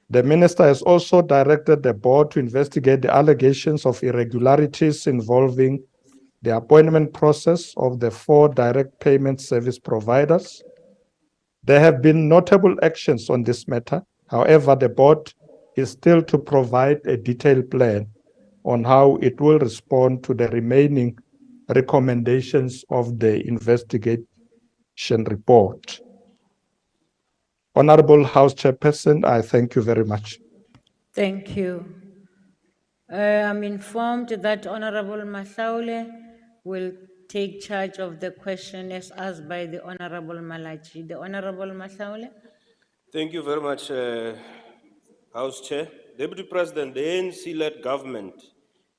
the minister has also directed the board to investigate the allegations of irregularities involving the appointment process of the 4 direct payment service providers. There have been notable actions on this matter. However, the board is still to provide a detailed plan on how it will respond to the remaining recommendations of the investigation report. Honorable House Chairperson, I thank you very much. Thank you. I'm informed that Honorable Mashatile will take charge of the question as asked by the Honorable Malachi. The Honorable Mashatile. Thank you very much, House Chair. Deputy President, the ANC-led government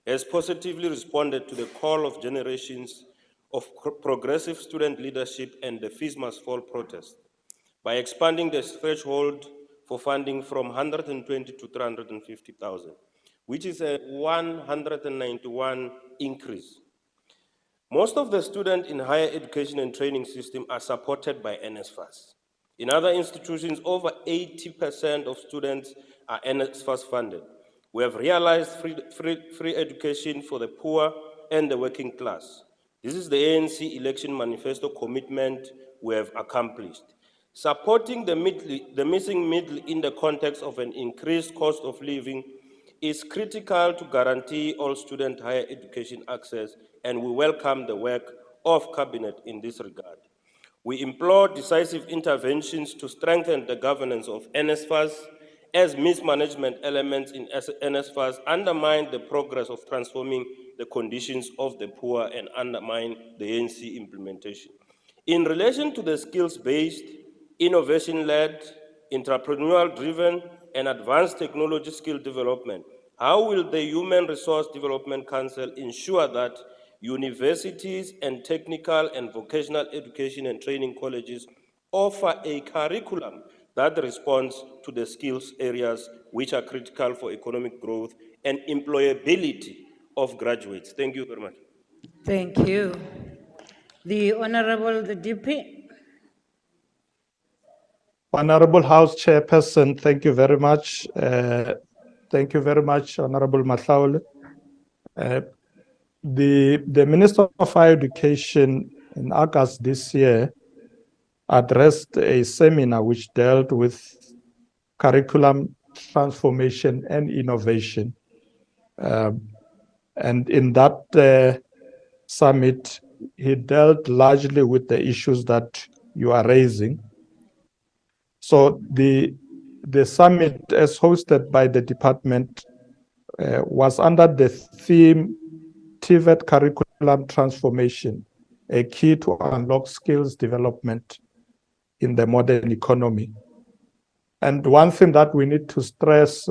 has positively responded to the call of generations of progressive student leadership and the Fees Must Fall protest by expanding the threshold for funding from 120 to 350,000, which is a 191 increase. Most of the students in higher education and training system are supported by NSFAS. In other institutions, over 80% of students are NSFAS funded. We have realized free education for the poor and the working class. This is the ANC election manifesto commitment we have accomplished. Supporting the missing middle in the context of an increased cost of living is critical to guarantee all student higher education access, and we welcome the work of Cabinet in this regard. We implore decisive interventions to strengthen the governance of NSFAS, as mismanagement elements in NSFAS undermine the progress of transforming the conditions of the poor and undermine the ANC implementation. In relation to the skills-based, innovation-led, entrepreneurial-driven, and advanced technology skill development, how will the Human Resource Development Council ensure that universities and technical and vocational education and training colleges offer a curriculum that responds to the skills areas which are critical for economic growth and employability of graduates? Thank you very much. Thank you. The Honorable the DP. Honorable House Chairperson, thank you very much. Thank you very much, Honorable Mashatile. The Minister of Higher Education in August this year addressed a seminar which dealt with curriculum transformation and innovation. And in that summit, he dealt largely with the issues that you are raising. So the summit, as hosted by the department, was under the theme TVET curriculum transformation, a key to unlock skills development in the modern economy. And one thing that we need to stress,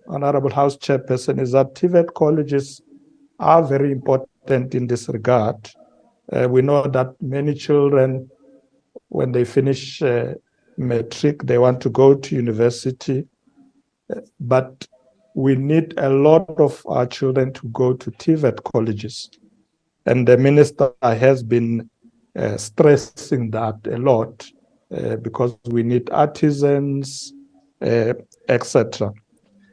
Honorable House Chairperson, is that TVET colleges are very important in this regard. We know that many children, when they finish matric, they want to go to university, but we need a lot of our children to go to TVET colleges. And the minister has been stressing that a lot because we need artisans, etc.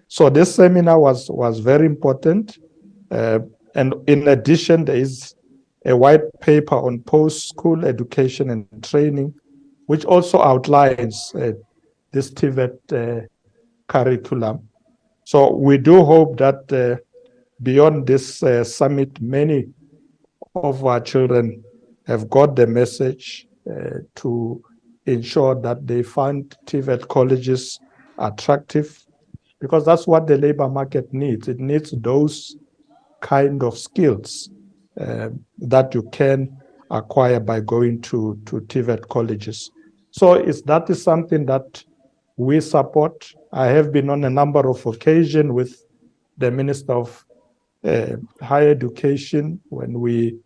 So this seminar was very important. And in addition, there is a white paper on post-school education and training, which also outlines this TVET curriculum. So we do hope that beyond this summit, many of our children have got the message to ensure that they find TVET colleges attractive, because that's what the labor market needs. It needs those kind of skills that you can acquire by going to TVET colleges. So that is something that we support. I have been on a number of occasions with the Minister of Higher Education when we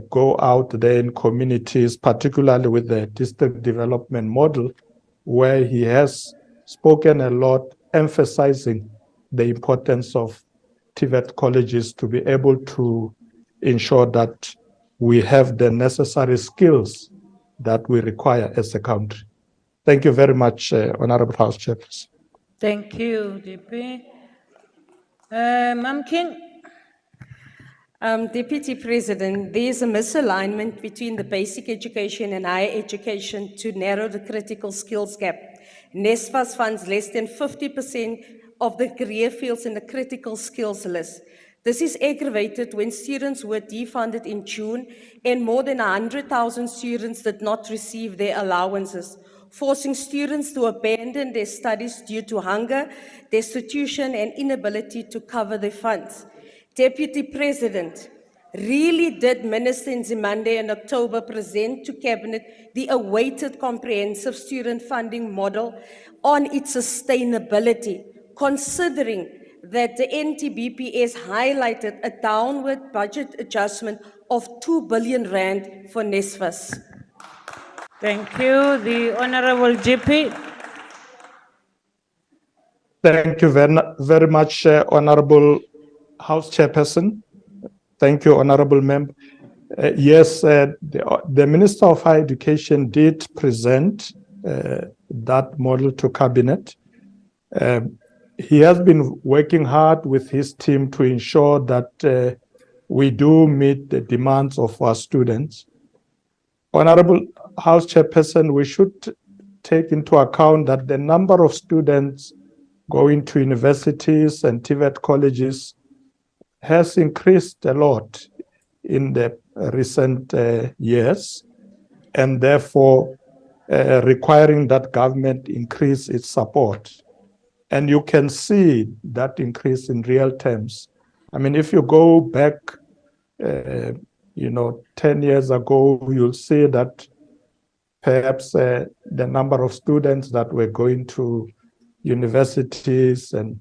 go out there in communities, particularly with the district development model, where he has spoken a lot, emphasizing the importance of TVET colleges to be able to ensure that we have the necessary skills that we require as a country. Thank you very much, Honorable House Chairperson. Thank you, DP. Mam King. Deputy President, there is a misalignment between the basic education and higher education to narrow the critical skills gap. NSFAS funds less than 50% of the career fields in the critical skills list. This is aggravated when students were defunded in June and more than 100,000 students did not receive their allowances, forcing students to abandon their studies due to hunger, destitution, and inability to cover their funds. Deputy President, really did Minister Nzimande in October present to Cabinet the awaited comprehensive student funding model on its sustainability, considering that the NTBPS highlighted a downward budget adjustment of 2 billion rand for NSFAS? Thank you. The Honorable GP. Thank you very much, Honorable House Chairperson. Thank you, Honorable Member. Yes, the Minister of Higher Education did present that model to Cabinet. He has been working hard with his team to ensure that we do meet the demands of our students. Honorable House Chairperson, we should take into account that the number of students going to universities and TVET colleges has increased a lot in the recent years, and therefore requiring that government increase its support. And you can see that increase in real terms. I mean, if you go back, 10 years ago, you'll see that perhaps the number of students that were going to universities and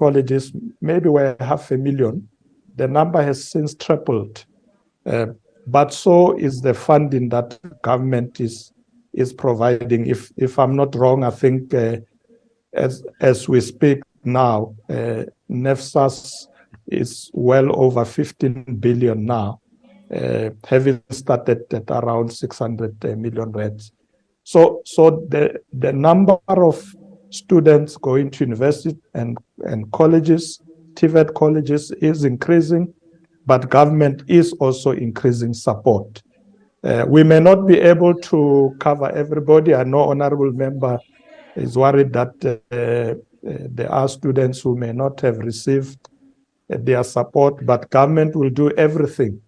colleges maybe were 500,000. The number has since tripled. But so is the funding that government is providing. If I'm not wrong, I think as we speak now, NSFAS is well over 15 billion now, having started at around 600 million rands. So the number of students going to university and colleges, TVET colleges, is increasing, but government is also increasing support. We may not be able to cover everybody. I know Honorable Member is worried that there are students who may not have received their support, but government will do everything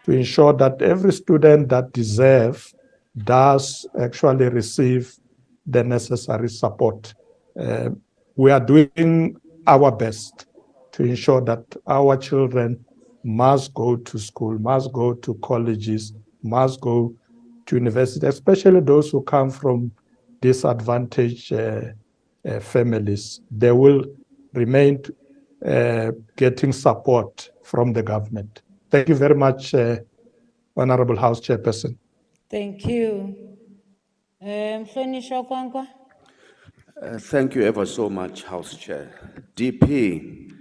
to ensure that every student that deserves does actually receive the necessary support. We are doing our best to ensure that our children must go to school, must go to colleges, must go to university, especially those who come from disadvantaged families. They will remain getting support from the government. Thank you very much, Honorable House Chairperson. Thank you. Mhlonishwa Kwankwa. Thank you ever so much, House Chair. DP,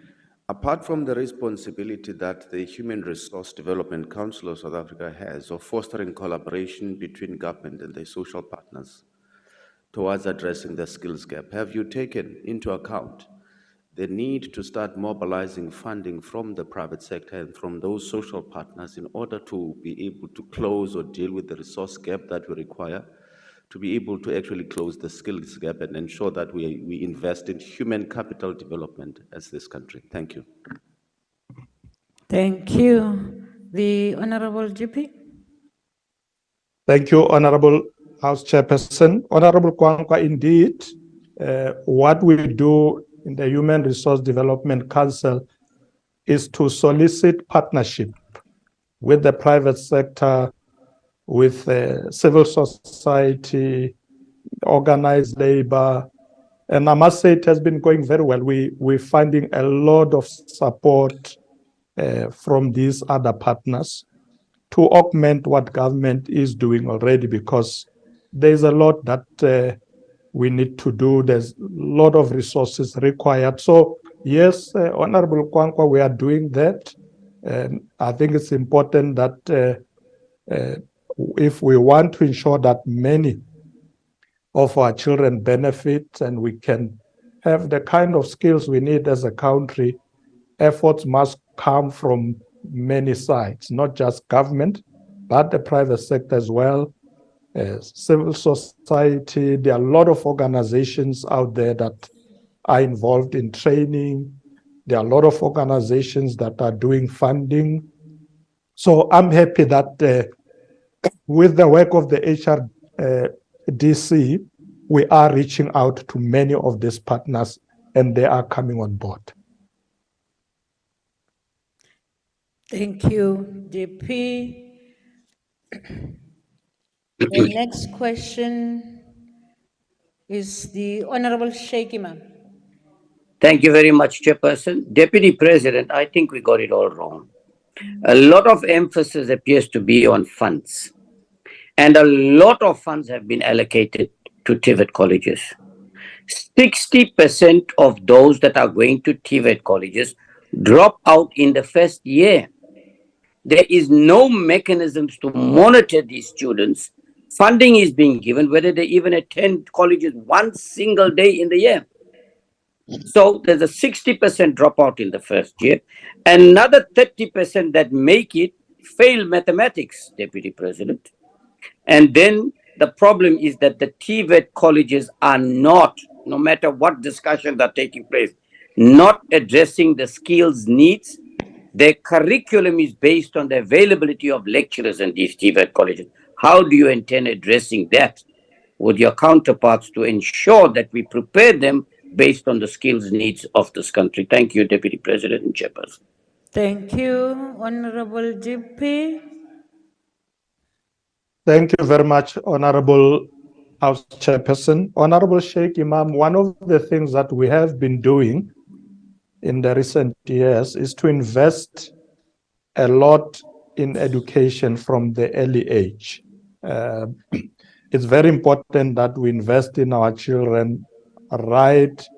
apart from the responsibility that the Human Resource Development Council of South Africa has of fostering collaboration between government and the social partners towards addressing the skills gap, have you taken into account the need to start mobilizing funding from the private sector and from those social partners in order to be able to close or deal with the resource gap that we require to be able to actually close the skills gap and ensure that we invest in human capital development as this country? Thank you. Thank you. The Honorable GP. Thank you, Honorable House Chairperson. Honorable Kwankwa, indeed, what we do in the Human Resource Development Council is to solicit partnership with the private sector, with civil society, organized labor. And I must say it has been going very well. We're finding a lot of support from these other partners to augment what government is doing already, because there's a lot that we need to do. There's a lot of resources required. So yes, Honorable Kwankwa, we are doing that. I think it's important that if we want to ensure that many of our children benefit and we can have the kind of skills we need as a country, efforts must come from many sides, not just government, but the private sector as well, civil society. There are a lot of organizations out there that are involved in training. There are a lot of organizations that are doing funding. So I'm happy that with the work of the HRDC, we are reaching out to many of these partners and they are coming on board. Thank you, DP. The next question is the Honorable Sheikh Imam. Thank you very much, Chairperson. Deputy President, I think we got it all wrong. A lot of emphasis appears to be on funds, and a lot of funds have been allocated to TVET colleges. 60% of those that are going to TVET colleges drop out in the first year. There is no mechanisms to monitor these students. Funding is being given, whether they even attend colleges one single day in the year. So there's a 60% dropout in the first year. Another 30% that make it fail mathematics, Deputy President. And then the problem is that the TVET colleges are not, no matter what discussions are taking place, not addressing the skills needs. Their curriculum is based on the availability of lecturers in these TVET colleges. How do you intend addressing that with your counterparts to ensure that we prepare them based on the skills needs of this country? Thank you, Deputy President and Chairperson. Thank you, Honorable GP. Thank you very much, Honorable House Chairperson. Honorable Sheikh Imam, one of the things that we have been doing in the recent years is to invest a lot in education from the early age. It's very important that we invest in our children right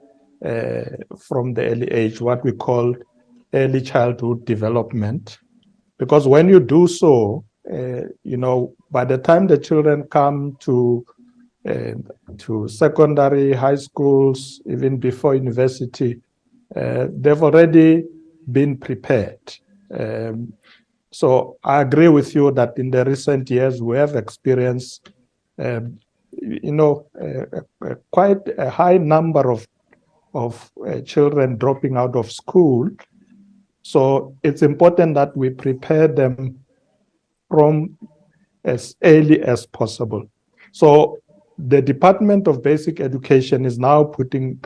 from the early age, what we call early childhood development. Because when you do so, by the time the children come to secondary, high schools, even before university, they've already been prepared. So I agree with you that in the recent years we have experienced, quite a high number of children dropping out of school. So it's important that we prepare them from as early as possible. So the Department of Basic Education is now putting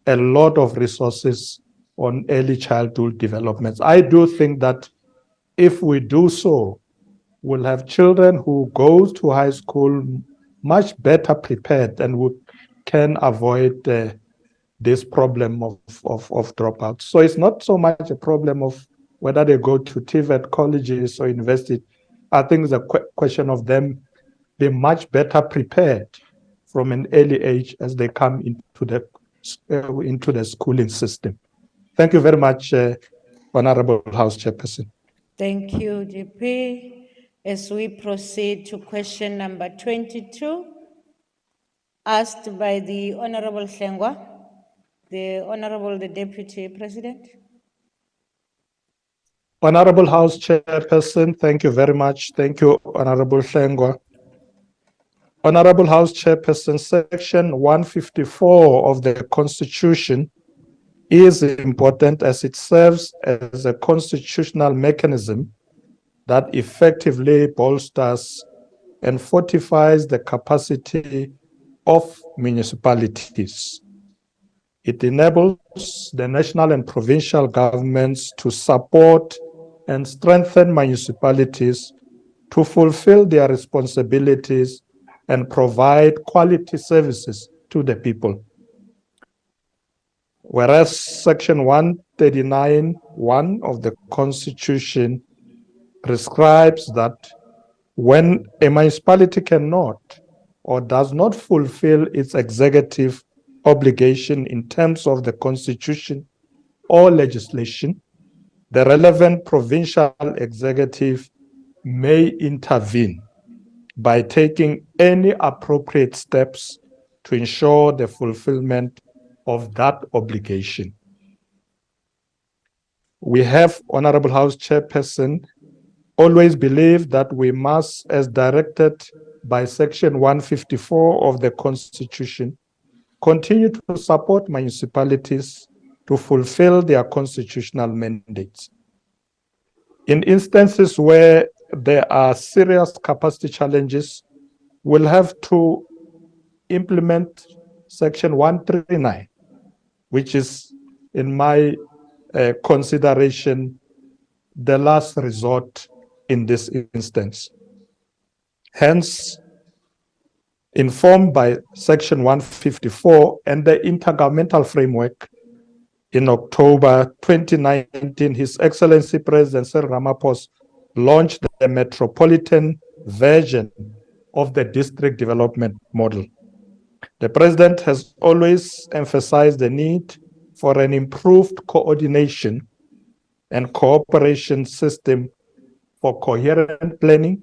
a lot of resources on early childhood developments. I do think that if we do so, we'll have children who go to high school much better prepared and can avoid this problem of dropouts. So it's not so much a problem of whether they go to TVET colleges or university. I think it's a question of them being much better prepared from an early age as they come into the schooling system. Thank you very much, Honorable House Chairperson. Thank you, GP. As we proceed to question number 22, asked by the Honorable Hlengwa, the Deputy President. Honorable House Chairperson, thank you very much. Thank you, Honorable Hlengwa. Honorable House Chairperson, Section 154 of the Constitution is important as it serves as a constitutional mechanism that effectively bolsters and fortifies the capacity of municipalities. It enables the national and provincial governments to support and strengthen municipalities to fulfill their responsibilities and provide quality services to the people. Whereas Section 139(1) of the Constitution prescribes that when a municipality cannot or does not fulfill its executive obligation in terms of the Constitution or legislation, the relevant provincial executive may intervene by taking any appropriate steps to ensure the fulfillment of that obligation. We have, Honorable House Chairperson, always believed that we must, as directed by Section 154 of the Constitution, continue to support municipalities to fulfill their constitutional mandates. In instances where there are serious capacity challenges, we'll have to implement Section 139, which is, in my consideration, the last resort in this instance. Hence, informed by Section 154 and the Intergovernmental Framework, in October 2019, His Excellency President Cyril Ramaphosa launched the metropolitan version of the district development model. The President has always emphasized the need for an improved coordination and cooperation system for coherent planning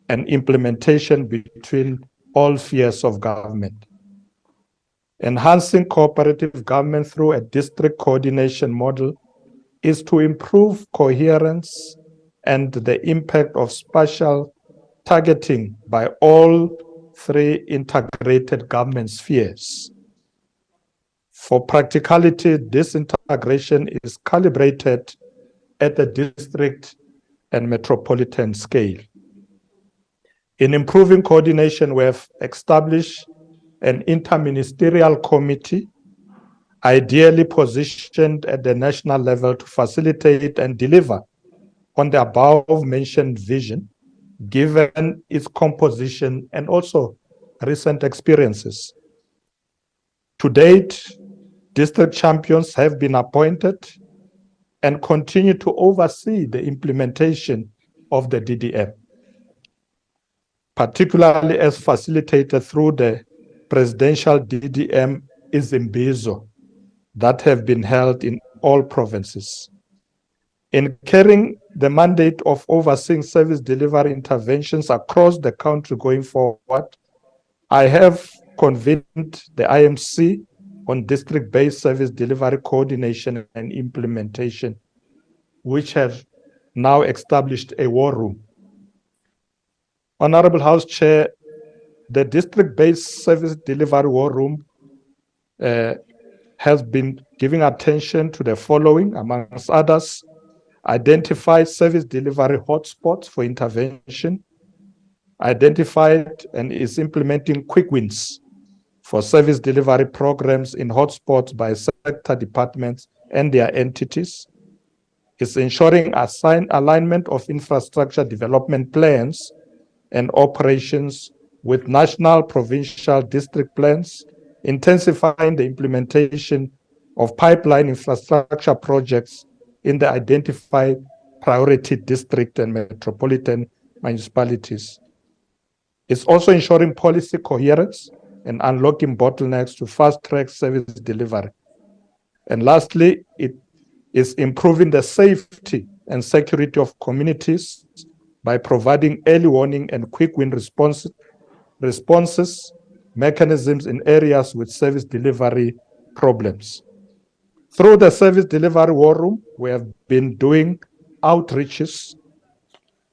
and implementation between all spheres of government. Enhancing cooperative government through a district coordination model is to improve coherence and the impact of spatial targeting by all three integrated government spheres. For practicality, this integration is calibrated at the district and metropolitan scale. In improving coordination, we have established an interministerial committee, ideally positioned at the national level to facilitate and deliver on the above-mentioned vision, given its composition and also recent experiences. To date, district champions have been appointed and continue to oversee the implementation of the DDM, particularly as facilitated through the presidential DDM Izimbizo that have been held in all provinces. In carrying the mandate of overseeing service delivery interventions across the country going forward, I have convened the IMC on district-based service delivery coordination and implementation, which have now established a war room. Honorable House Chair, the district-based service delivery war room has been giving attention to the following, amongst others: identified service delivery hotspots for intervention, identified and is implementing quick wins for service delivery programs in hotspots by sector departments and their entities, is ensuring alignment of infrastructure development plans and operations with national, provincial, district plans, intensifying the implementation of pipeline infrastructure projects in the identified priority district and metropolitan municipalities. It's also ensuring policy coherence and unlocking bottlenecks to fast-track service delivery. And lastly, it is improving the safety and security of communities by providing early warning and quick win responses mechanisms in areas with service delivery problems. Through the service delivery war room, we have been doing outreaches.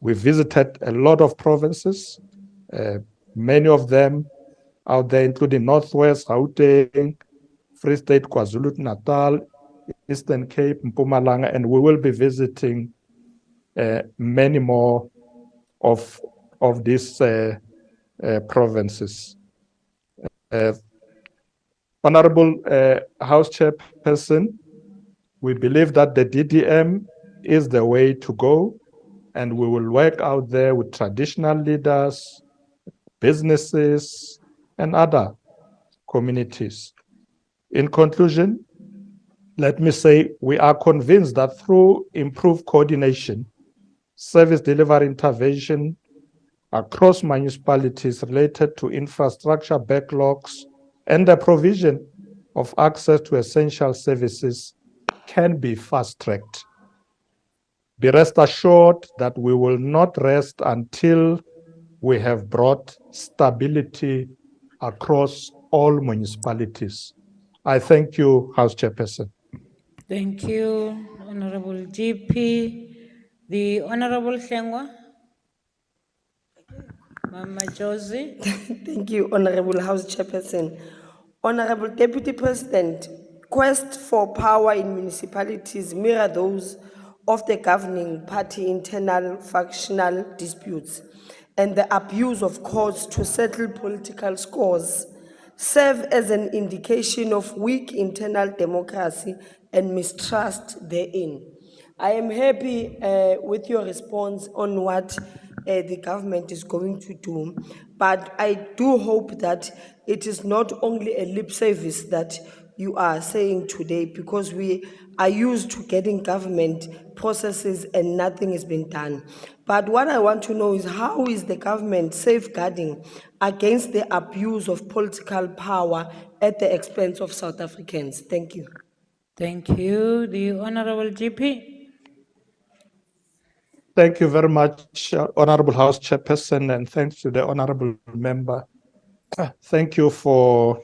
We visited a lot of provinces, many of them out there, including Northwest, Gauteng, Free State, KwaZulu-Natal, Eastern Cape, Mpumalanga, and we will be visiting many more of these provinces. Honorable House Chairperson, we believe that the DDM is the way to go, and we will work out there with traditional leaders, businesses, and other communities. In conclusion, let me say we are convinced that through improved coordination, service delivery intervention across municipalities related to infrastructure backlogs and the provision of access to essential services can be fast-tracked. Be rest assured that we will not rest until we have brought stability across all municipalities. I thank you, House Chairperson. Thank you, Honorable GP. The Honorable Hlengwa. Mama Josie. Thank you, Honorable House Chairperson. Honorable Deputy President, quest for power in municipalities mirror those of the governing party internal factional disputes and the abuse of courts to settle political scores serve as an indication of weak internal democracy and mistrust therein. I am happy with your response on what the government is going to do, but I do hope that it is not only a lip service that you are saying today, because we are used to getting government processes and nothing has been done. But what I want to know is how is the government safeguarding against the abuse of political power at the expense of South Africans? Thank you. Thank you. The Honorable GP. Thank you very much, Honorable House Chairperson, and thanks to the Honorable Member. Thank you for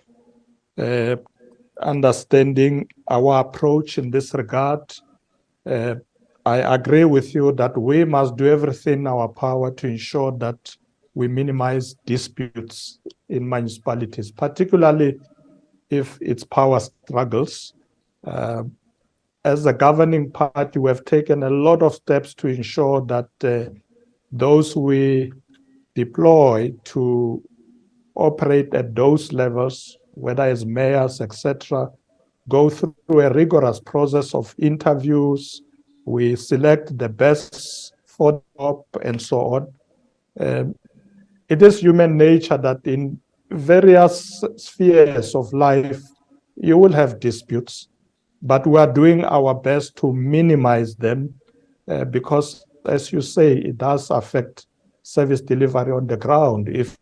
understanding our approach in this regard. I agree with you that we must do everything in our power to ensure that we minimize disputes in municipalities, particularly if it's power struggles. As a governing party, we have taken a lot of steps to ensure that those we deploy to operate at those levels, whether as mayors, etc., go through a rigorous process of interviews. We select the best for the job and so on. It is human nature that in various spheres of life, you will have disputes, but we are doing our best to minimize them because, as you say, it does affect service delivery on the ground if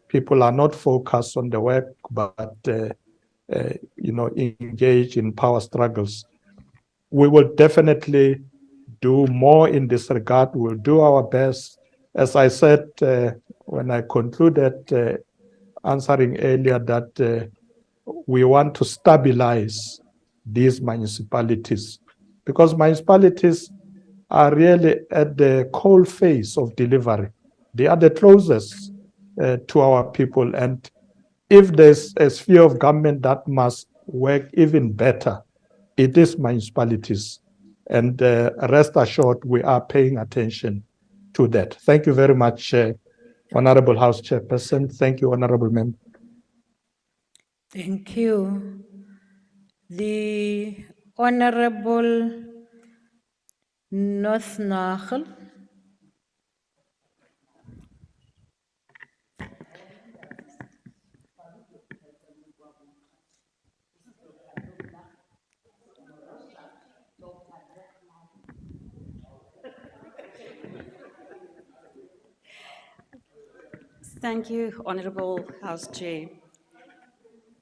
people are not focused on the work, but engage in power struggles. We will definitely do more in this regard. We'll do our best. As I said when I concluded answering earlier, that we want to stabilize these municipalities because municipalities are really at the cold face of delivery. They are the closest to our people. And if there's a sphere of government that must work even better, it is municipalities. And rest assured, we are paying attention to that. Thank you very much, Honorable House Chairperson. Thank you, Honorable Member. Thank you. The Honorable North Nagel. Thank you, Honourable House Chair.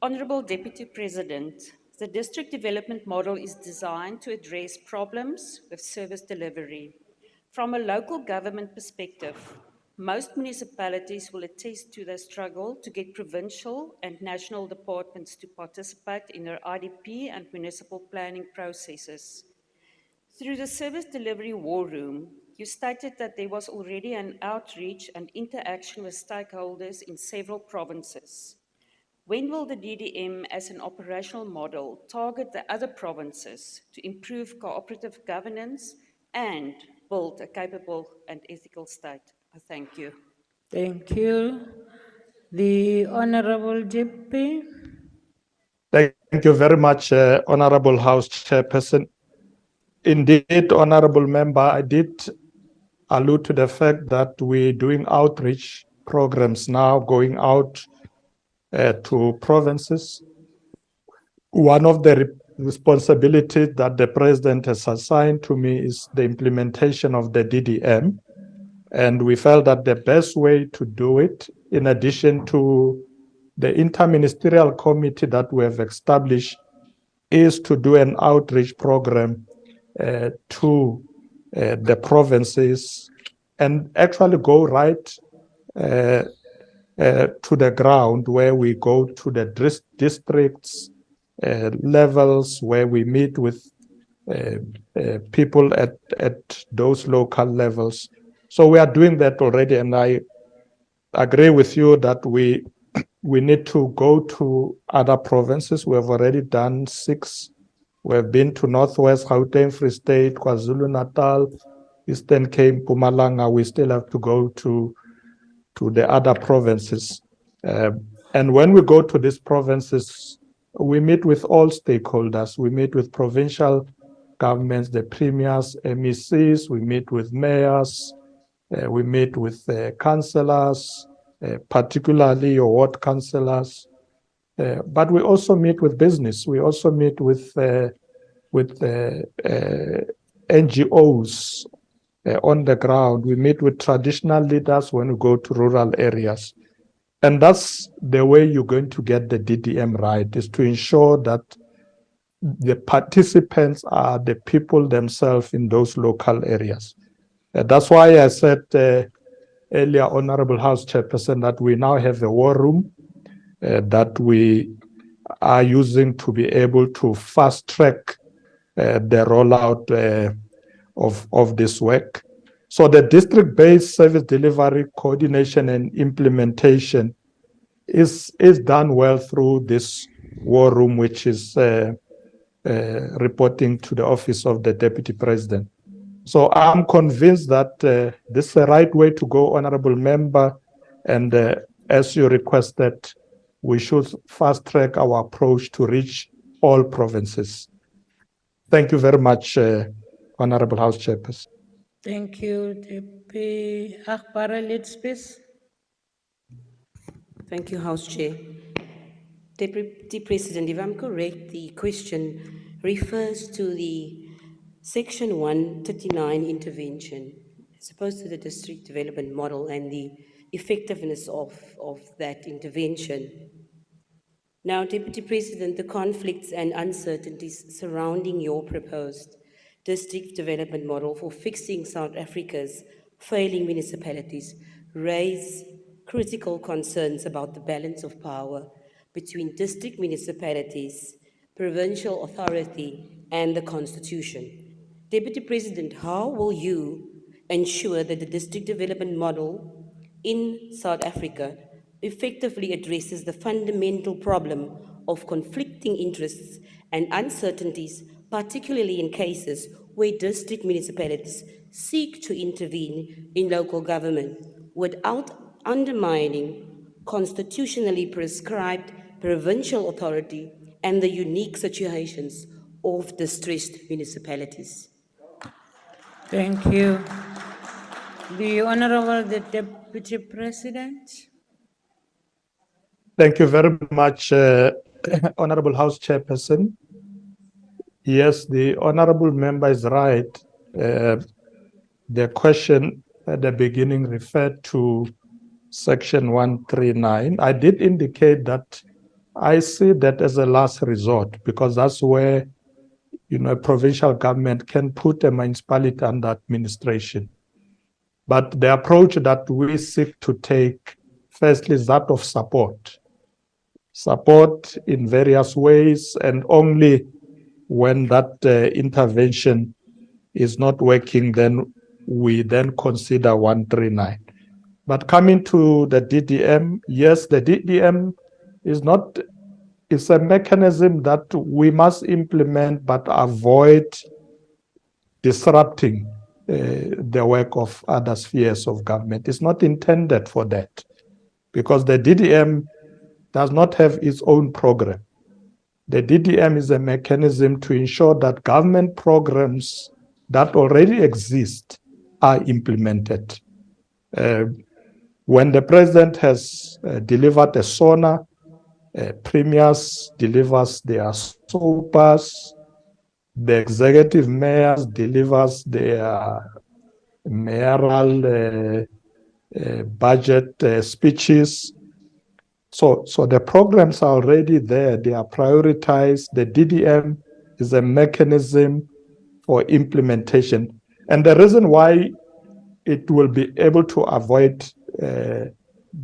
Honourable Deputy President, the district development model is designed to address problems with service delivery. From a local government perspective, most municipalities will attest to the struggle to get provincial and national departments to participate in their IDP and municipal planning processes. Through the service delivery war room, you stated that there was already an outreach and interaction with stakeholders in several provinces. When will the DDM as an operational model target the other provinces to improve cooperative governance and build a capable and ethical state? I thank you. Thank you. The Honorable Jeppe. Thank you very much, Honorable House Chairperson. Indeed, Honorable Member, I did allude to the fact that we're doing outreach programs now, going out to provinces. One of the responsibilities that the President has assigned to me is the implementation of the DDM. And we felt that the best way to do it, in addition to the interministerial committee that we have established, is to do an outreach program to the provinces and actually go right to the ground, where we go to the districts levels, where we meet with people at those local levels. So we are doing that already, and I agree with you that we need to go to other provinces. We have already done 6. We have been to Northwest, Gauteng, Free State, KwaZulu-Natal, Eastern Cape, Mpumalanga. We still have to go to the other provinces. And when we go to these provinces, we meet with all stakeholders. We meet with provincial governments, the premiers, MECs, we meet with mayors, we meet with councillors, particularly your ward councillors, but we also meet with business. We also meet with NGOs on the ground. We meet with traditional leaders when we go to rural areas. And that's the way you're going to get the DDM right, is to ensure that the participants are the people themselves in those local areas. That's why I said earlier, Honorable House Chairperson, that we now have a war room that we are using to be able to fast track the rollout of this work. So the district-based service delivery coordination and implementation is done well through this war room, which is reporting to the office of the Deputy President. So I'm convinced that this is the right way to go, Honorable Member, and as you requested, we should fast track our approach to reach all provinces. Thank you very much, Honorable House Chairperson. Thank you, Deputy Akbara Leadspace. Thank you, House Chair. Deputy President, if I'm correct, the question refers to the Section 139 intervention, as opposed to the district development model and the effectiveness of that intervention. Now, Deputy President, the conflicts and uncertainties surrounding your proposed district development model for fixing South Africa's failing municipalities raise critical concerns about the balance of power between district municipalities, provincial authority, and the Constitution. Deputy President, how will you ensure that the district development model in South Africa effectively addresses the fundamental problem of conflicting interests and uncertainties, particularly in cases where district municipalities seek to intervene in local government without undermining constitutionally prescribed provincial authority and the unique situations of distressed municipalities? Thank you. The Honorable the Deputy President. Thank you very much, Honorable House Chairperson. Yes, the Honorable Member is right. The question at the beginning referred to Section 139. I did indicate that I see that as a last resort because that's where, a provincial government can put a municipality under administration. But the approach that we seek to take, firstly, is that of support. Support in various ways, and only when that intervention is not working, then we then consider 139. But coming to the DDM, yes, the DDM is a mechanism that we must implement but avoid disrupting the work of other spheres of government. It's not intended for that because the DDM does not have its own program. The DDM is a mechanism to ensure that government programs that already exist are implemented. When the president has delivered a SONA, premiers delivers their SOPAs, the executive mayors delivers their mayoral budget speeches. So the programs are already there. They are prioritized. The DDM is a mechanism for implementation. And the reason why it will be able to avoid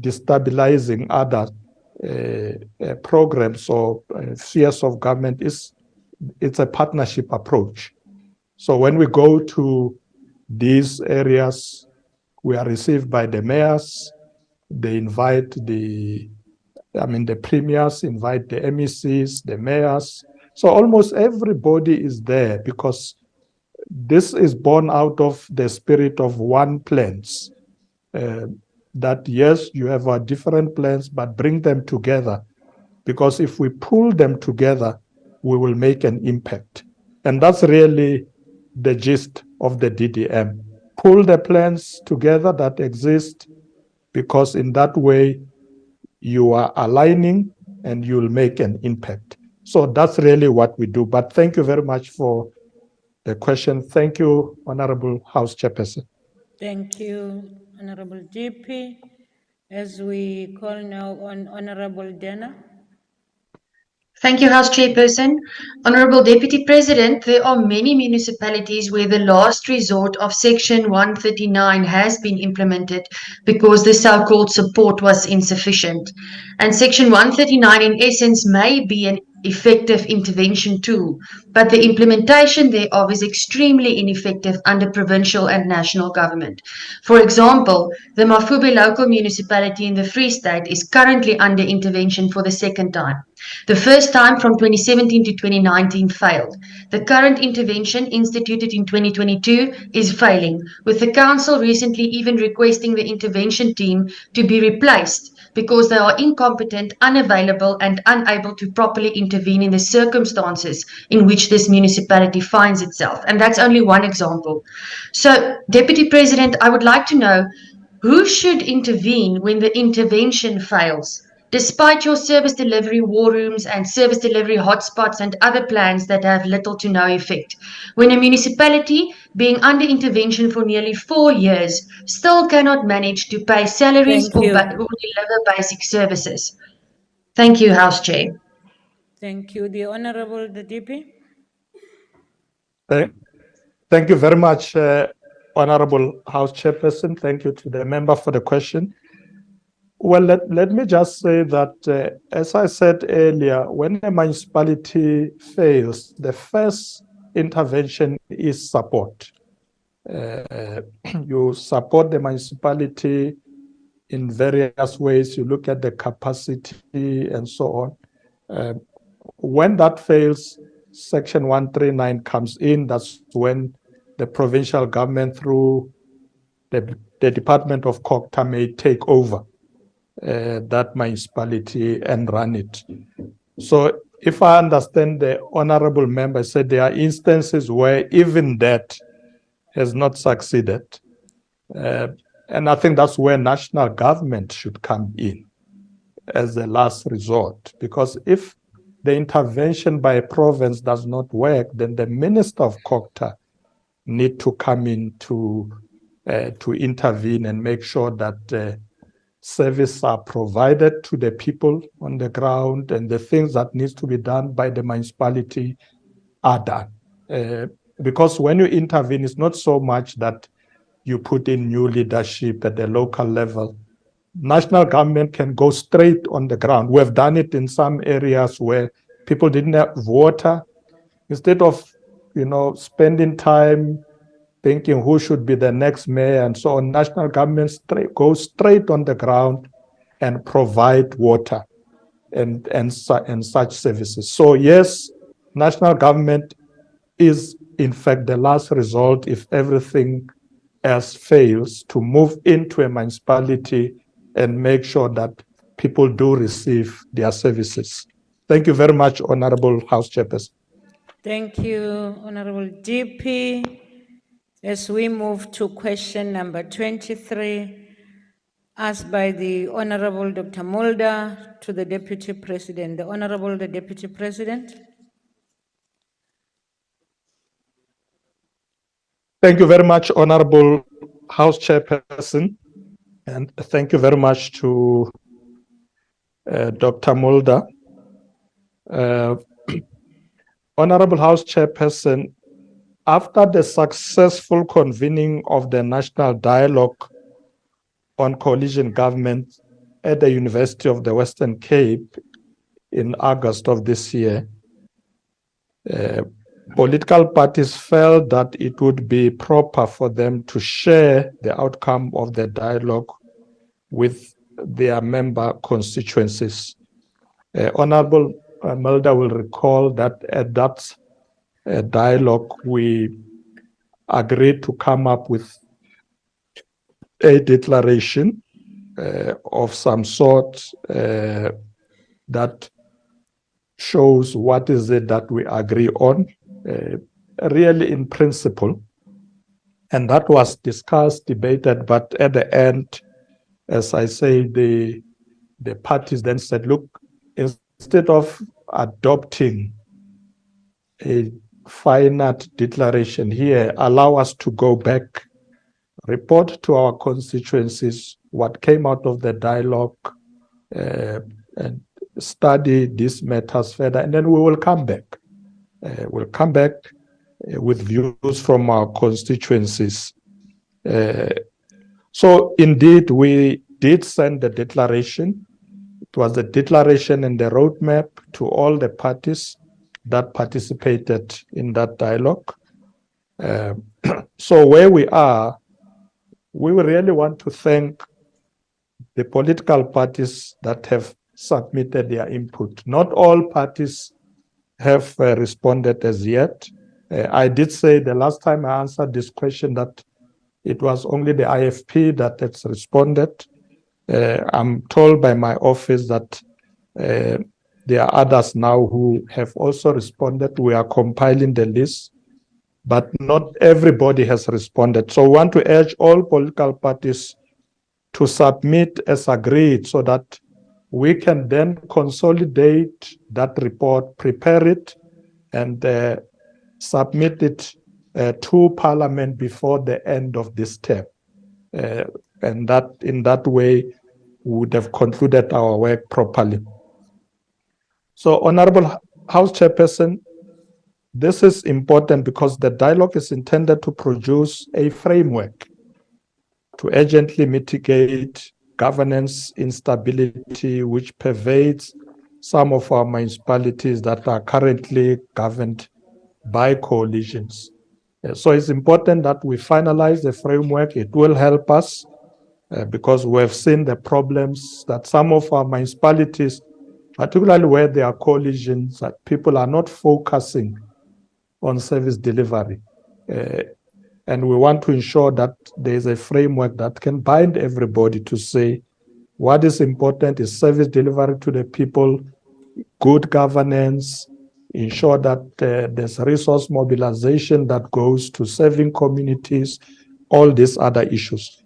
destabilizing other programs or spheres of government it's a partnership approach. So when we go to these areas, we are received by the mayors. They invite the premiers invite the MECs, the mayors. So almost everybody is there because this is born out of the spirit of one plans. That yes, you have different plans, but bring them together. Because if we pull them together, we will make an impact. And that's really the gist of the DDM. Pull the plans together that exist, because in that way, you are aligning and you'll make an impact. So that's really what we do. But thank you very much for the question. Thank you, Honorable House Chairperson. Thank you, Honorable GP. As we call now on Honorable Dana. Thank you, House Chairperson. Honorable Deputy President, there are many municipalities where the last resort of Section 139 has been implemented because the so-called support was insufficient. And Section 139 in essence may be an effective intervention tool, but the implementation thereof is extremely ineffective under provincial and national government. For example, the Mafube local municipality in the Free State is currently under intervention for the second time. The first time from 2017 to 2019 failed. The current intervention instituted in 2022 is failing, with the council recently even requesting the intervention team to be replaced because they are incompetent, unavailable, and unable to properly intervene in the circumstances in which this municipality finds itself. And that's only one example. So, Deputy President, I would like to know who should intervene when the intervention fails? Despite your service delivery war rooms and service delivery hotspots and other plans that have little to no effect. When a municipality, being under intervention for nearly 4 years, still cannot manage to pay salaries or deliver basic services. Thank you, House Chair. Thank you. The Honorable the DP. Thank you very much, Honorable House Chairperson. Thank you to the member for the question. Well, let me just say that, as I said earlier, when a municipality fails, the first intervention is support. You support the municipality in various ways. You look at the capacity and so on. When that fails, Section 139 comes in. That's when the provincial government, through the Department of COGTA, may take over that municipality and run it. So if I understand the honorable member said there are instances where even that has not succeeded. And I think that's where national government should come in as a last resort. Because if the intervention by a province does not work, then the Minister of COGTA need to come in to intervene and make sure that services are provided to the people on the ground, and the things that needs to be done by the municipality are done. Because when you intervene, it's not so much that you put in new leadership at the local level. National government can go straight on the ground. We have done it in some areas where people didn't have water. Instead of, spending time thinking who should be the next mayor and so on, national government goes straight on the ground and provide water and such services. So yes, national government is in fact the last resort if everything else fails, to move into a municipality and make sure that people do receive their services. Thank you very much, Honorable House Chairperson. Thank you, Honorable DP. As we move to question number 23, asked by the Honorable Dr. Mulder to the Deputy President. The Honorable Deputy President. Thank you very much, Honorable House Chairperson, and thank you very much to Dr. Mulder. Honorable House Chairperson, after the successful convening of the National Dialogue on Coalition Government at the University of the Western Cape in August of this year, political parties felt that it would be proper for them to share the outcome of the dialogue with their member constituencies. Honorable Mulder will recall that at that dialogue, we agreed to come up with a declaration of some sort that shows what is it that we agree on, really in principle. And that was discussed, debated, but at the end, as I say, the parties then said, look, instead of adopting a finite declaration here, allow us to go back, report to our constituencies what came out of the dialogue, and study these matters further, and then we will come back. We'll come back with views from our constituencies. So indeed, we did send the declaration. It was a declaration and the roadmap to all the parties that participated in that dialogue. So where we are, we really want to thank the political parties that have submitted their input. Not all parties have responded as yet. I did say the last time I answered this question that it was only the IFP that has responded. I'm told by my office that there are others now who have also responded. We are compiling the list, but not everybody has responded. So we want to urge all political parties to submit as agreed so that we can then consolidate that report, prepare it, and submit it to Parliament before the end of this term. And that in that way, we would have concluded our work properly. So, Honorable House Chairperson, this is important because the dialogue is intended to produce a framework to urgently mitigate governance instability which pervades some of our municipalities that are currently governed by coalitions. So it's important that we finalize the framework. It will help us because we have seen the problems that some of our municipalities, particularly where there are coalitions, that people are not focusing on service delivery. And we want to ensure that there is a framework that can bind everybody to say what is important is service delivery to the people, good governance, ensure that there's resource mobilization that goes to serving communities, all these other issues.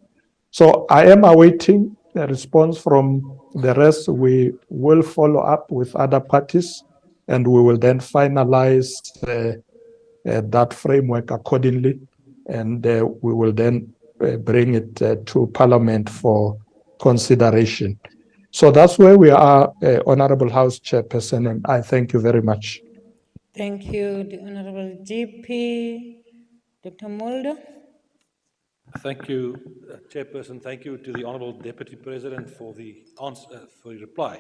So I am awaiting a response from the rest. We will follow up with other parties, and we will then finalize that framework accordingly, and we will then bring it to Parliament for consideration. So that's where we are, Honorable House Chairperson, and I thank you very much. Thank you, the Honorable GP. Dr. Mulder. Thank you, Chairperson. Thank you to the Honourable Deputy President for the answer, for the reply.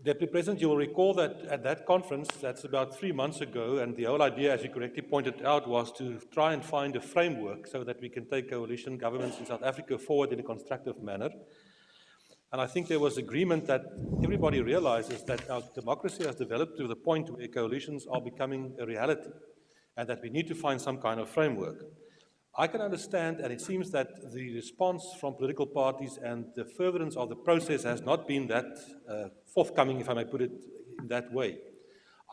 Deputy President, you will recall that at that conference, that's about 3 months ago, and the whole idea, as you correctly pointed out, was to try and find a framework so that we can take coalition governments in South Africa forward in a constructive manner. And I think there was agreement that everybody realizes that our democracy has developed to the point where coalitions are becoming a reality, and that we need to find some kind of framework. I can understand, and it seems that the response from political parties and the furtherance of the process has not been that forthcoming, if I may put it in that way.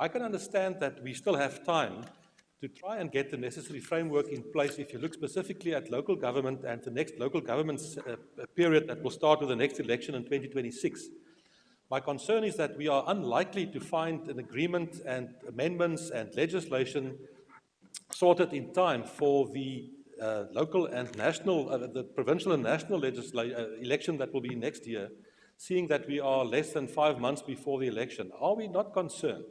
I can understand that we still have time to try and get the necessary framework in place if you look specifically at local government and the next local government period that will start with the next election in 2026. My concern is that we are unlikely to find an agreement and amendments and legislation sorted in time for the local and national, the provincial and national election that will be next year, seeing that we are less than 5 months before the election. Are we not concerned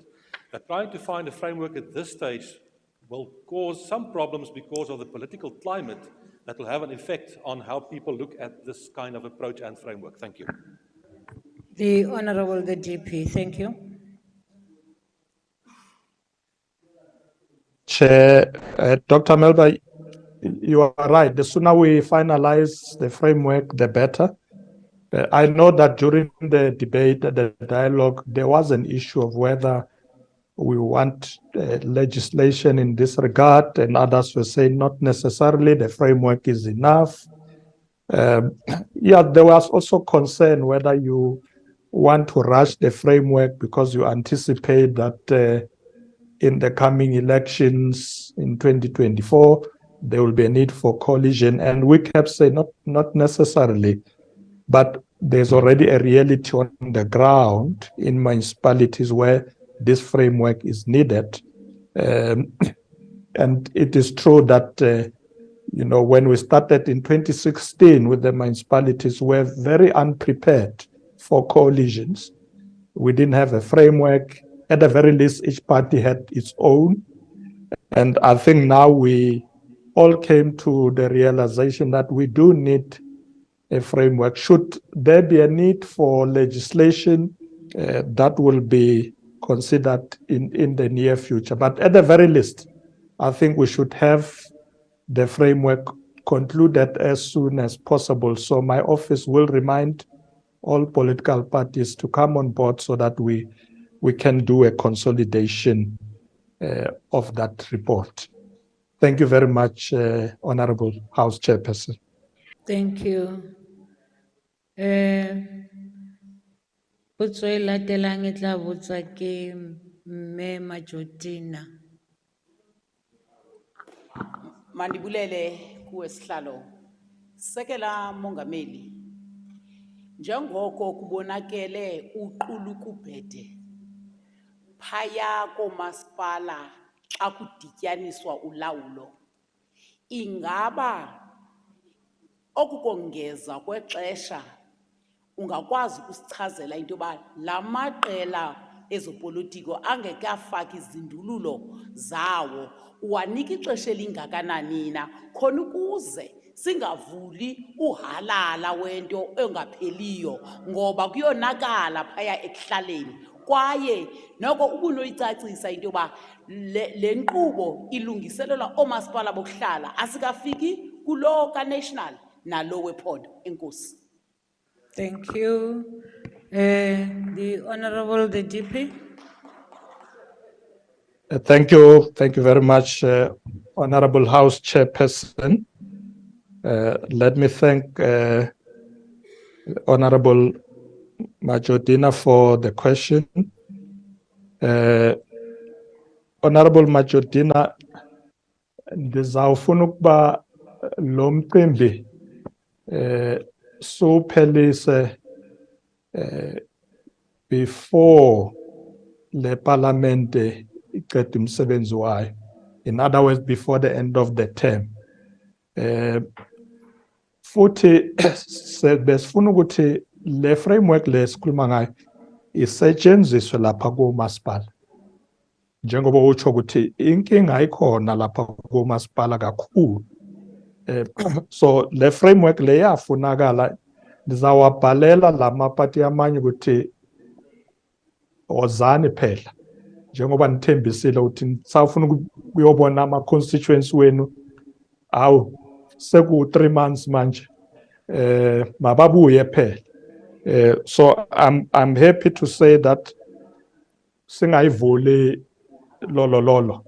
that trying to find a framework at this stage will cause some problems because of the political climate that will have an effect on how people look at this kind of approach and framework? Thank you. The Honorable the GP, thank you. Chair, Dr. Melba, you are right. The sooner we finalize the framework, the better. I know that during the debate, the dialogue, there was an issue of whether we want legislation in this regard, and others were saying not necessarily, the framework is enough. Yeah, there was also concern whether you want to rush the framework because you anticipate that in the coming elections in 2024, there will be a need for coalition. And we kept saying not necessarily, but there's already a reality on the ground in municipalities where this framework is needed. And it is true that, you know, when we started in 2016 with the municipalities, we were very unprepared for coalitions. We didn't have a framework. At the very least, each party had its own. And I think now we all came to the realization that we do need a framework. Should there be a need for legislation, that will be considered in the near future. But at the very least, I think we should have the framework concluded as soon as possible. So my office will remind all political parties to come on board so that we can do a consolidation of that report. Thank you very much, Honorable House Chairperson. Thank you. Potso e latelang e tla botswa ke Mme Majotina. Mandibulele kuwe sihlalo. Sekela Mongameli. Njengoko kubonakele uqulukubhede phaya komasipala xa kudityaniswa ulawulo. Ingaba okukongeza kwexesha ungakwazi ukusichazela into yoba la maqela ezopolitiko angekafaki izindululo zawo uwanika ixesha elingakanani na khona ukuze singavuli uhalala wento engapheliyo ngoba kuyonakala phaya ekuhlaleni kwaye noko ubunoyicacisa into yoba le nkqubo ilungiselelwa oomasipala bokuhlala asikafiki kulo ka-national nalo wephondo. Enkosi. Thank you. The Honorable the GP. Thank you very much, Honorable House Chairperson. Let me thank Honorable Majotina for the question. Honorable Majotina, ndizawufuna ukuba lo mcimbi suphelise before le parliament iqeda umsebenzi wayo. In other words, before the end of the term. futhi besifuna ukuthi le framework lesikhuluma ngayo isetshenziswe lapha kumasipala. Njengoba utsho ukuthi inkinga ayikhona lapha kumasipala kakhulu. So le framework le yafunakala, nizawabhalela lamapati amanye ukuthi ozani phela. Njengoba nithembisile ukuthi nisafuna ukuyobona ama-constituency wenu, awu seku 3 months manje, mababuye phela. So I'm happy to say that singayivuli lolo.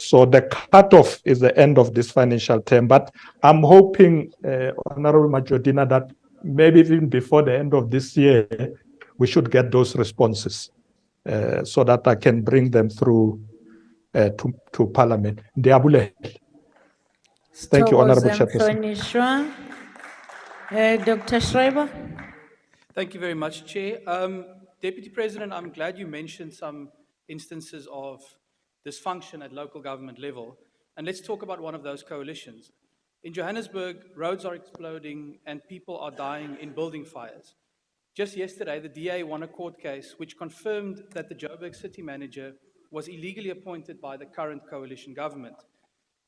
So the cutoff is the end of this financial term, but I'm hoping, Honorable Majodina, that maybe even before the end of this year, we should get those responses so that I can bring them through to Parliament. Thank you, Honorable Chairperson. Dr. Schreiber. Thank you very much, Chair. Deputy President, I'm glad you mentioned some instances of dysfunction at local government level. And let's talk about one of those coalitions. In Johannesburg, roads are exploding and people are dying in building fires. Just yesterday, the DA won a court case which confirmed that the Joburg city manager was illegally appointed by the current coalition government.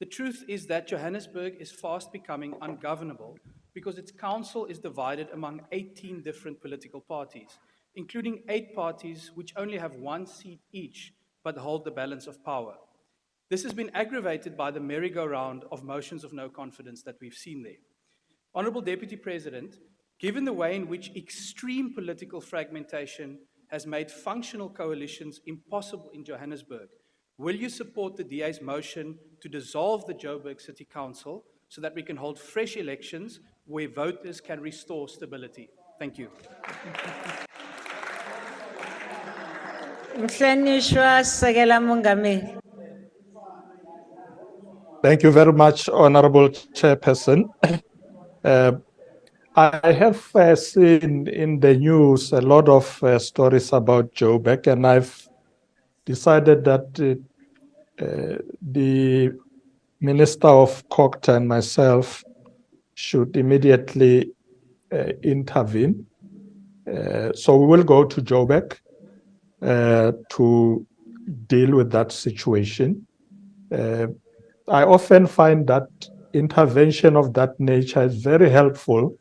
The truth is that Johannesburg is fast becoming ungovernable because its council is divided among 18 different political parties, including 8 parties which only have 1 seat each but hold the balance of power. This has been aggravated by the merry-go-round of motions of no confidence that we've seen there. Honourable Deputy President, given the way in which extreme political fragmentation has made functional coalitions impossible in Johannesburg, will you support the DA's motion to dissolve the Joburg City Council so that we can hold fresh elections where voters can restore stability? Thank you. Thank you very much, Honorable Chairperson. I have seen in the news a lot of stories about Joburg, and I've decided that the Minister of Cocta and myself should immediately intervene. So we will go to Joburg to deal with that situation. I often find that intervention of that nature is very helpful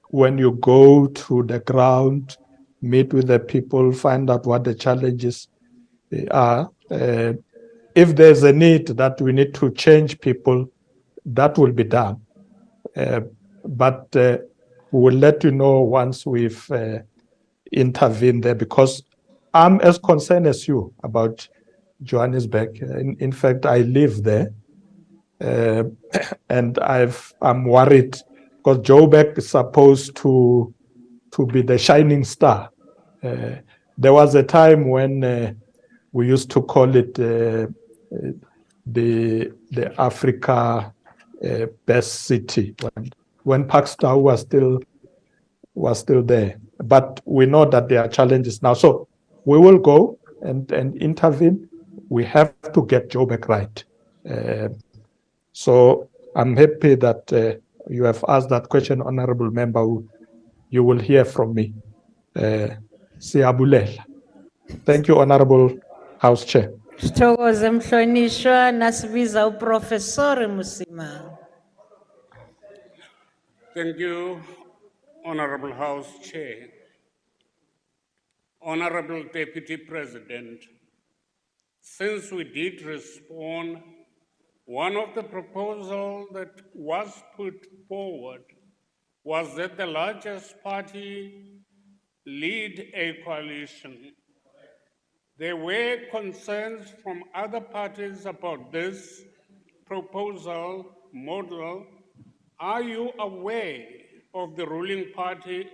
when you go to the ground, meet with the people, find out what the challenges are. If there's a need that we need to change people, that will be done. But we will let you know once we've intervened there, because I'm as concerned as you about Johannesburg. In fact, I live there, and I'm worried because Joburg is supposed to be the shining star. There was a time when we used to call it the Africa best city when Pakistan was still there. But we know that there are challenges now, so we will go and intervene. We have to get Joburg right. So I'm happy that you have asked that question, Honorable Member. You will hear from me. Siyabulela. Thank you, Honorable House Chair. Sithokoze mhlonishwa, nasibiza uProfessor Musima. Thank you, Honorable House Chair. Honorable Deputy President, since we did respond, one of the proposals that was put forward was that the largest party lead a coalition. There were concerns from other parties about this proposal model. Are you aware of the ruling party,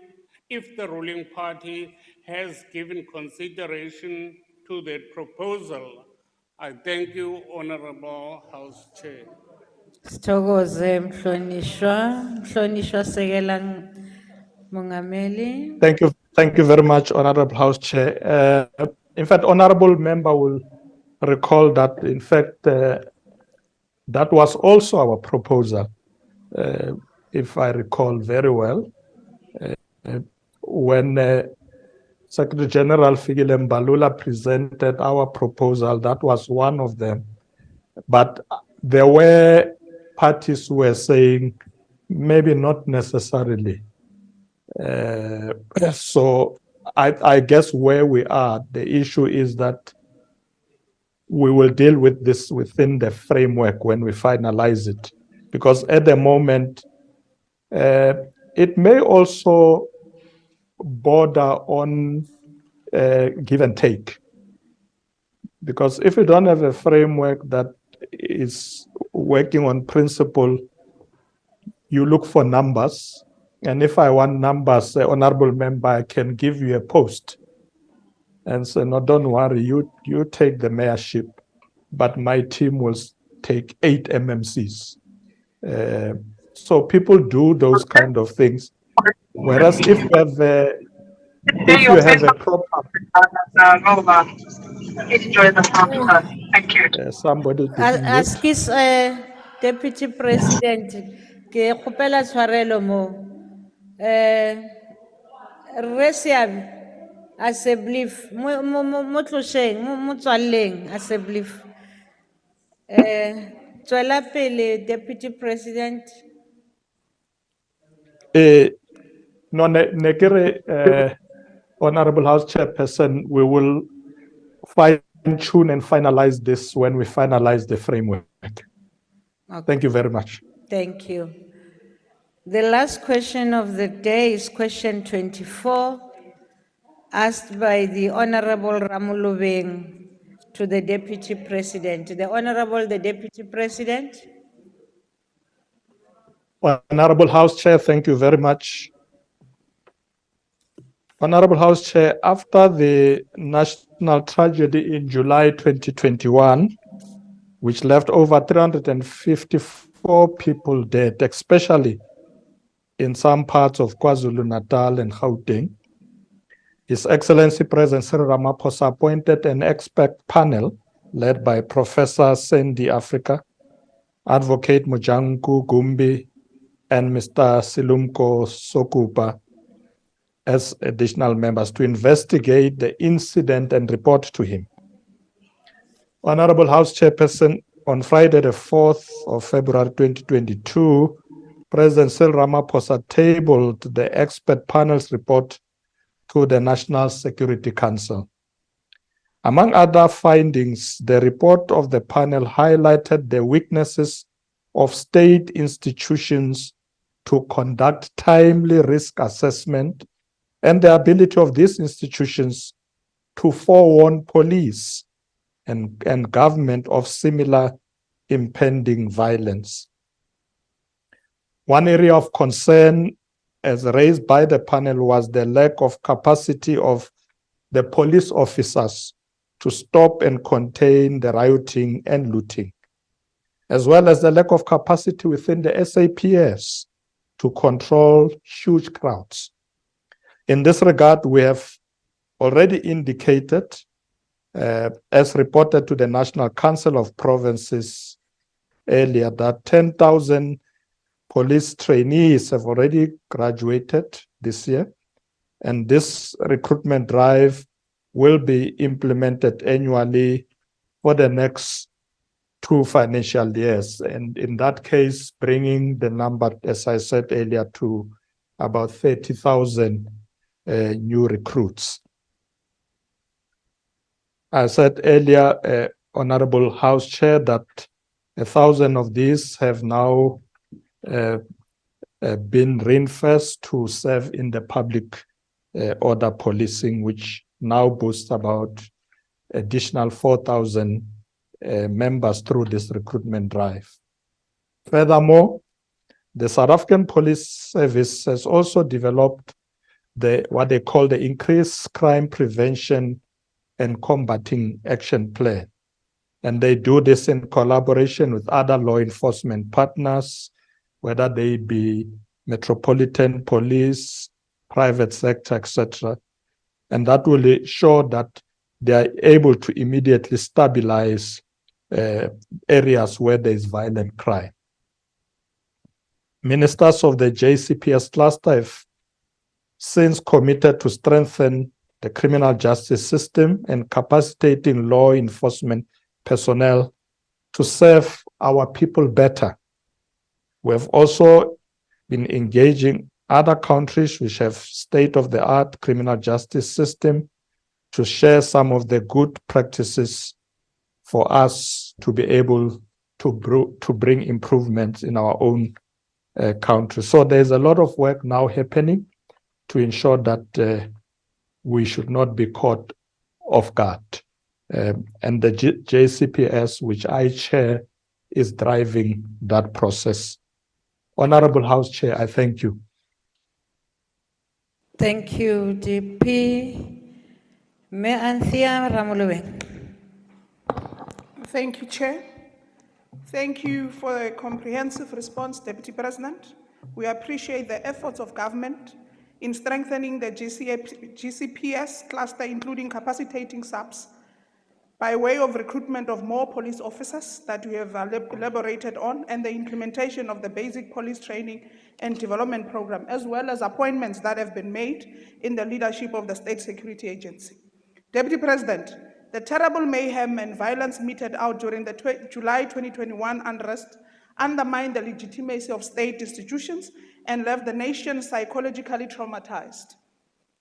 if the ruling party has given consideration to that proposal? I thank you, Honorable House Chair. Sithokoze mhlonishwa sekela Mongameli. Thank you very much, Honorable House Chair. In fact, Honorable Member will recall that, in fact, That was also our proposal, if I recall very well. When Secretary General Fikile Mbalula presented our proposal, that was one of them. But there were parties who were saying, maybe not necessarily. So I guess where we are, the issue is that we will deal with this within the framework when we finalize it. Because at the moment, it may also border on give and take. Because if you don't have a framework that is working on principle, you look for numbers. And if I want numbers, honorable member, I can give you a post and say, no, don't worry, you take the mayorship, but my team will take 8 MMCs. So people do those kind of things. Whereas if you have a proper somebody being mute. Askis Deputy President, ke kgopela tshwarelo mo. Re Seabe, as a belief, mo tlosheng, mo tswalleng as a belief. Tswela pele Deputy President. No, Honorable House Chairperson, we will fine-tune and finalize this when we finalize the framework. Okay. Thank you very much. Thank you. The last question of the day is question 24, asked by the Honorable Ramulubeng to the Deputy President. The Deputy President. Honorable House Chair, thank you very much. Honorable House Chair, after the national tragedy in July 2021, which left over 354 people dead, especially in some parts of KwaZulu-Natal and Gauteng, His Excellency President Cyril Ramaphosa appointed an expert panel led by Professor Sandy Africa, Advocate Mujanku Gumbi, and Mr. Silumko Sokupa as additional members to investigate the incident and report to him. Honorable House Chairperson, on Friday, the 4th of February 2022, President Cyril Ramaphosa tabled the expert panel's report to the National Security Council. Among other findings, the report of the panel highlighted the weaknesses of state institutions to conduct timely risk assessment and the ability of these institutions to forewarn police and government of similar impending violence. One area of concern as raised by the panel was the lack of capacity of the police officers to stop and contain the rioting and looting, as well as the lack of capacity within the SAPS to control huge crowds. In this regard, we have already indicated, as reported to the National Council of Provinces earlier, that 10,000 police trainees have already graduated this year, and this recruitment drive will be implemented annually for the next 2 financial years, and in that case, bringing the number, as I said earlier, to about 30,000 new recruits. I said earlier, Honorable House Chair, that 1,000 of these have now been reinforced to serve in the public order policing, which now boasts about additional 4,000 members through this recruitment drive. Furthermore, the South African Police Service has also developed what they call the Increased Crime Prevention and Combating Action Plan. And they do this in collaboration with other law enforcement partners, whether they be Metropolitan Police, private sector, etc. And that will ensure that they are able to immediately stabilize areas where there is violent crime. Ministers of the JCPS cluster have since committed to strengthen the criminal justice system and capacitating law enforcement personnel to serve our people better. We have also been engaging other countries which have state-of-the-art criminal justice system to share some of the good practices for us to be able to bring improvements in our own country. So there's a lot of work now happening to ensure that we should not be caught off guard. And the JCPS, which I chair, is driving that process. Honorable House Chair, I thank you. Thank you, DP. Mayor Anthea Ramulube. Thank you, Chair. Thank you for a comprehensive response, Deputy President. We appreciate the efforts of government in strengthening the GCPS cluster, including capacitating SABs, by way of recruitment of more police officers that we have elaborated on, and the implementation of the basic police training and development program, as well as appointments that have been made in the leadership of the State Security Agency. Deputy President, the terrible mayhem and violence meted out during the July 2021 unrest undermined the legitimacy of state institutions and left the nation psychologically traumatized.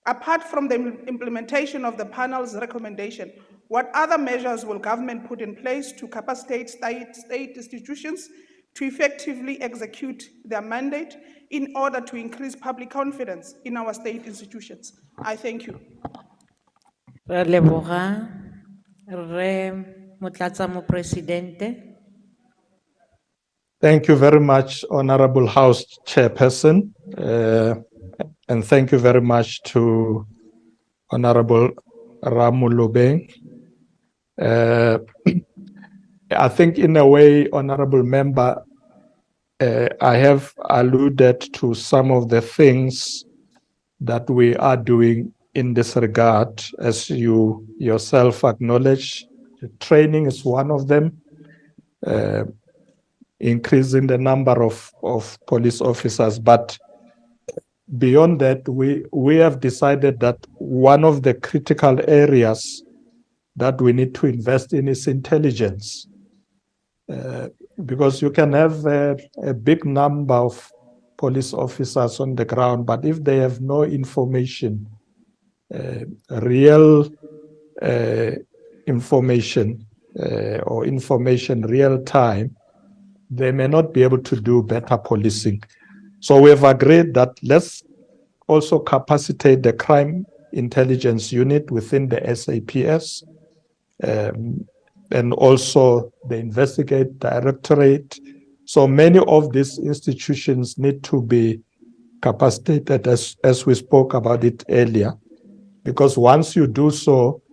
Apart from the implementation of the panel's recommendation, what other measures will government put in place to capacitate state institutions to effectively execute their mandate in order to increase public confidence in our state institutions? I thank you. Re leboga, re Motlatsa-Mopresidente. Thank you very much, Honorable House Chairperson, and thank you very much to Honorable Ramulube. I think in a way, Honorable Member, I have alluded to some of the things that we are doing in this regard, as you yourself acknowledge. Training is one of them. Increasing the number of police officers, but beyond that, we have decided that one of the critical areas that we need to invest in is intelligence, because you can have a big number of police officers on the ground, but if they have no information, real information or information real time, they may not be able to do better policing. So we have agreed that let's also capacitate the crime intelligence unit within the SAPS, and also the investigate directorate. So many of these institutions need to be capacitated, as we spoke about it earlier, because once you do so,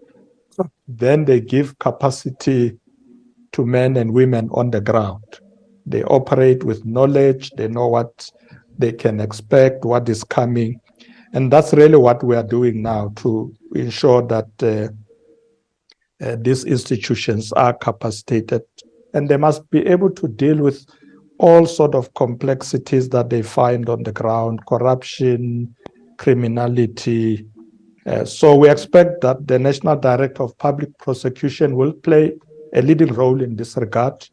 then they give capacity to men and women on the ground. They operate with knowledge, they know what they can expect, what is coming. And that's really what we are doing now to ensure that these institutions are capacitated. And they must be able to deal with all sorts of complexities that they find on the ground, corruption, criminality. So we expect that the National Director of Public Prosecution will play a leading role in this regard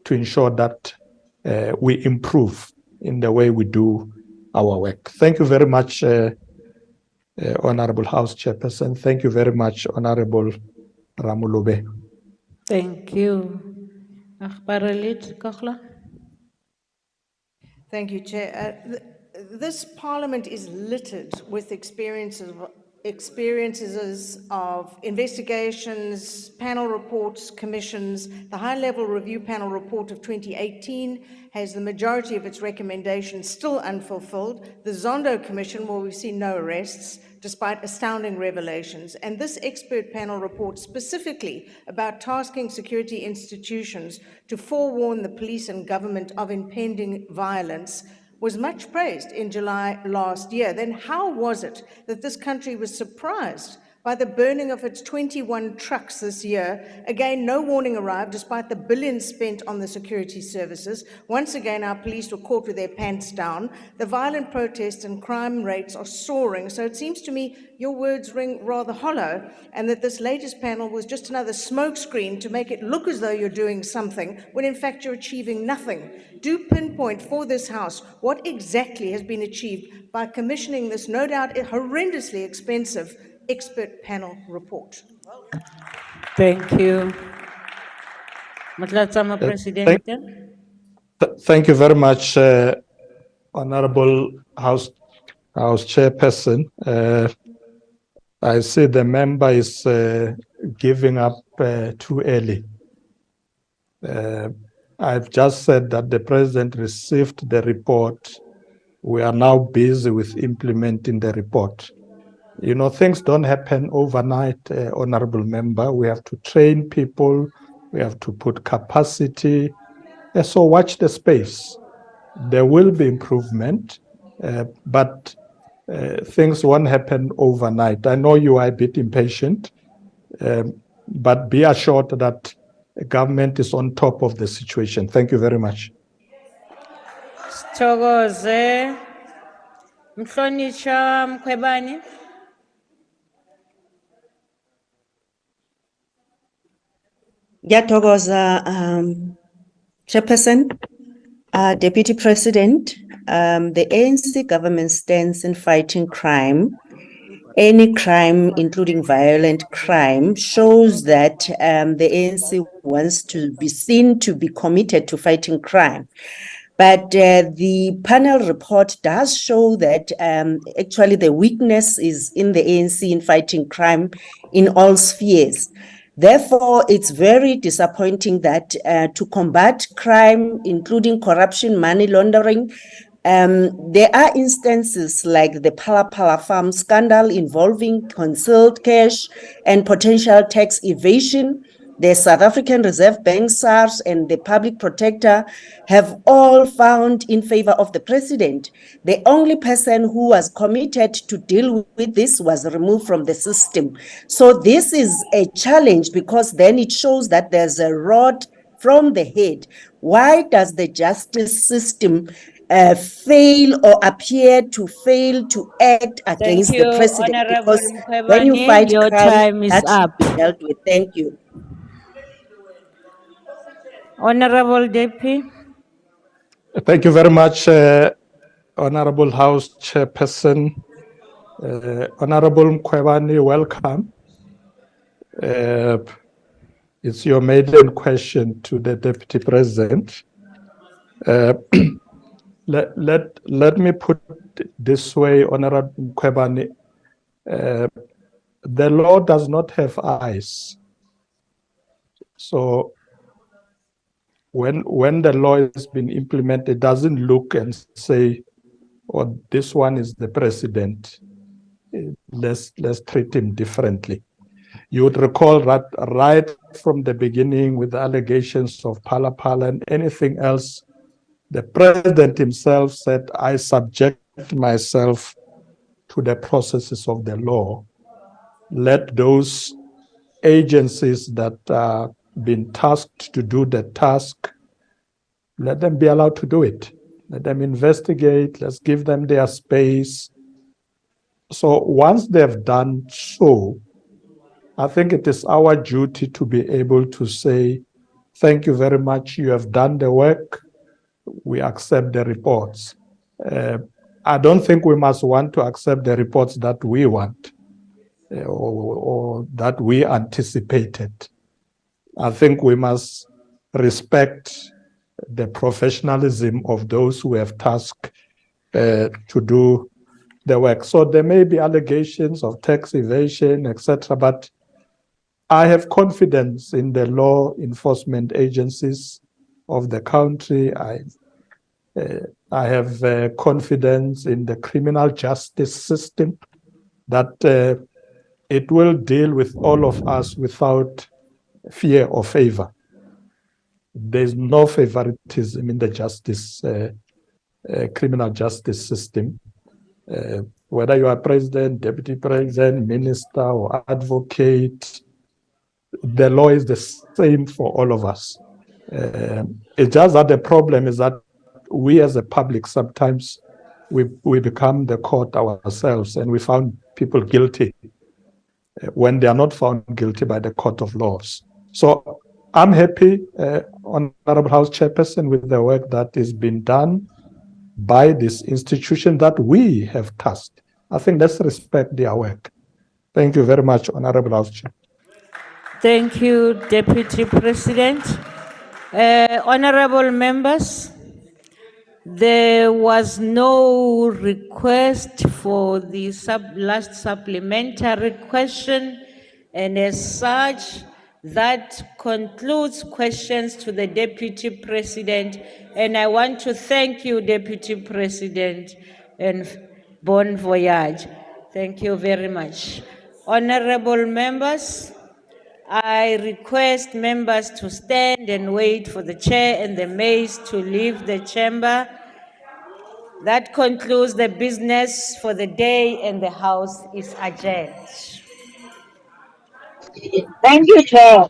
to ensure that we improve in the way we do our work. Thank you very much, Honorable House Chairperson. Thank you very much, Honorable Ramulube. Thank you. Akhbaralit Kakhla. Thank you, Chair. This Parliament is littered with experiences of investigations, panel reports, commissions. The High-Level Review Panel report of 2018 has the majority of its recommendations still unfulfilled. The Zondo Commission, where we've seen no arrests, despite astounding revelations. And this expert panel report specifically about tasking security institutions to forewarn the police and government of impending violence was much praised in July last year. Then how was it that this country was surprised by the burning of its 21 trucks this year. Again, no warning arrived despite the billions spent on the security services. Once again, our police were caught with their pants down. The violent protests and crime rates are soaring. So it seems to me your words ring rather hollow, and that this latest panel was just another smokescreen to make it look as though you're doing something when in fact you're achieving nothing. Do pinpoint for this House what exactly has been achieved by commissioning this no doubt horrendously expensive expert panel report. Thank you. Motlatsama President. Thank you very much, Honorable House Chairperson. I see the member is giving up too early. I've just said that the President received the report. We are now busy with implementing the report. You know, things don't happen overnight, Honorable Member. We have to train people. We have to put capacity. So watch the space. There will be improvement, but things won't happen overnight. I know you are a bit impatient, but be assured that the government is on top of the situation. Thank you very much. Sithokoze. Mhlonishwa Mkhwebane. Ngiyathokoza, Chairperson, Deputy President. The ANC government stands in fighting crime. Any crime, including violent crime, shows that the ANC wants to be seen to be committed to fighting crime. But the panel report does show that actually the weakness is in the ANC in fighting crime in all spheres. Therefore, it's very disappointing that to combat crime, including corruption, money laundering, there are instances like the Pala Farm scandal involving concealed cash and potential tax evasion. The South African Reserve Bank, SARS, and the Public Protector have all found in favor of the president. The only person who was committed to deal with this was removed from the system. So this is a challenge because then it shows that there's a rod from the head. Why does the justice system fail or appear to fail to act against the president? Honorable Because when you Mkhwebane, fight your crime, time is that should up. be dealt with. Thank you. Honorable Deputy. Thank you very much, Honorable House Chairperson. Honorable Mkhwebane, welcome. It's your maiden question to the Deputy President. Let me put it this way, Honorable Mkhwebane. The law does not have eyes. So when the law has been implemented, it doesn't look and say, oh, this one is the president. Let's treat him differently. You would recall that right from the beginning with the allegations of Pala and anything else, the president himself said, I subject myself to the processes of the law. Let those agencies that are been tasked to do the task, let them be allowed to do it. Let them investigate, let's give them their space. So once they've done so, I think it is our duty to be able to say, thank you very much, you have done the work, we accept the reports. I don't think we must want to accept the reports that we want or that we anticipated. I think we must respect the professionalism of those who have tasked to do the work. So there may be allegations of tax evasion, etc., but I have confidence in the law enforcement agencies of the country. I have confidence in the criminal justice system that it will deal with all of us without fear or favor. There's no favoritism in the justice, criminal justice system. Whether you are president, deputy president, minister, or advocate, the law is the same for all of us. It's just that the problem is that we as a public sometimes we become the court ourselves, and we found people guilty when they are not found guilty by the court of laws. So I'm happy, Honorable House Chairperson, with the work that is being done by this institution that we have tasked. I think let's respect their work. Thank you very much, Honorable House Chair. Thank you, Deputy President. Honorable members, there was no request for the last supplementary question, and as such, that concludes questions to the Deputy President, and I want to thank you, Deputy President, and bon voyage. Thank you very much. Honorable members, I request members to stand and wait for the chair and the maids to leave the chamber. That concludes the business for the day, and the House is adjourned. Thank you, Chair.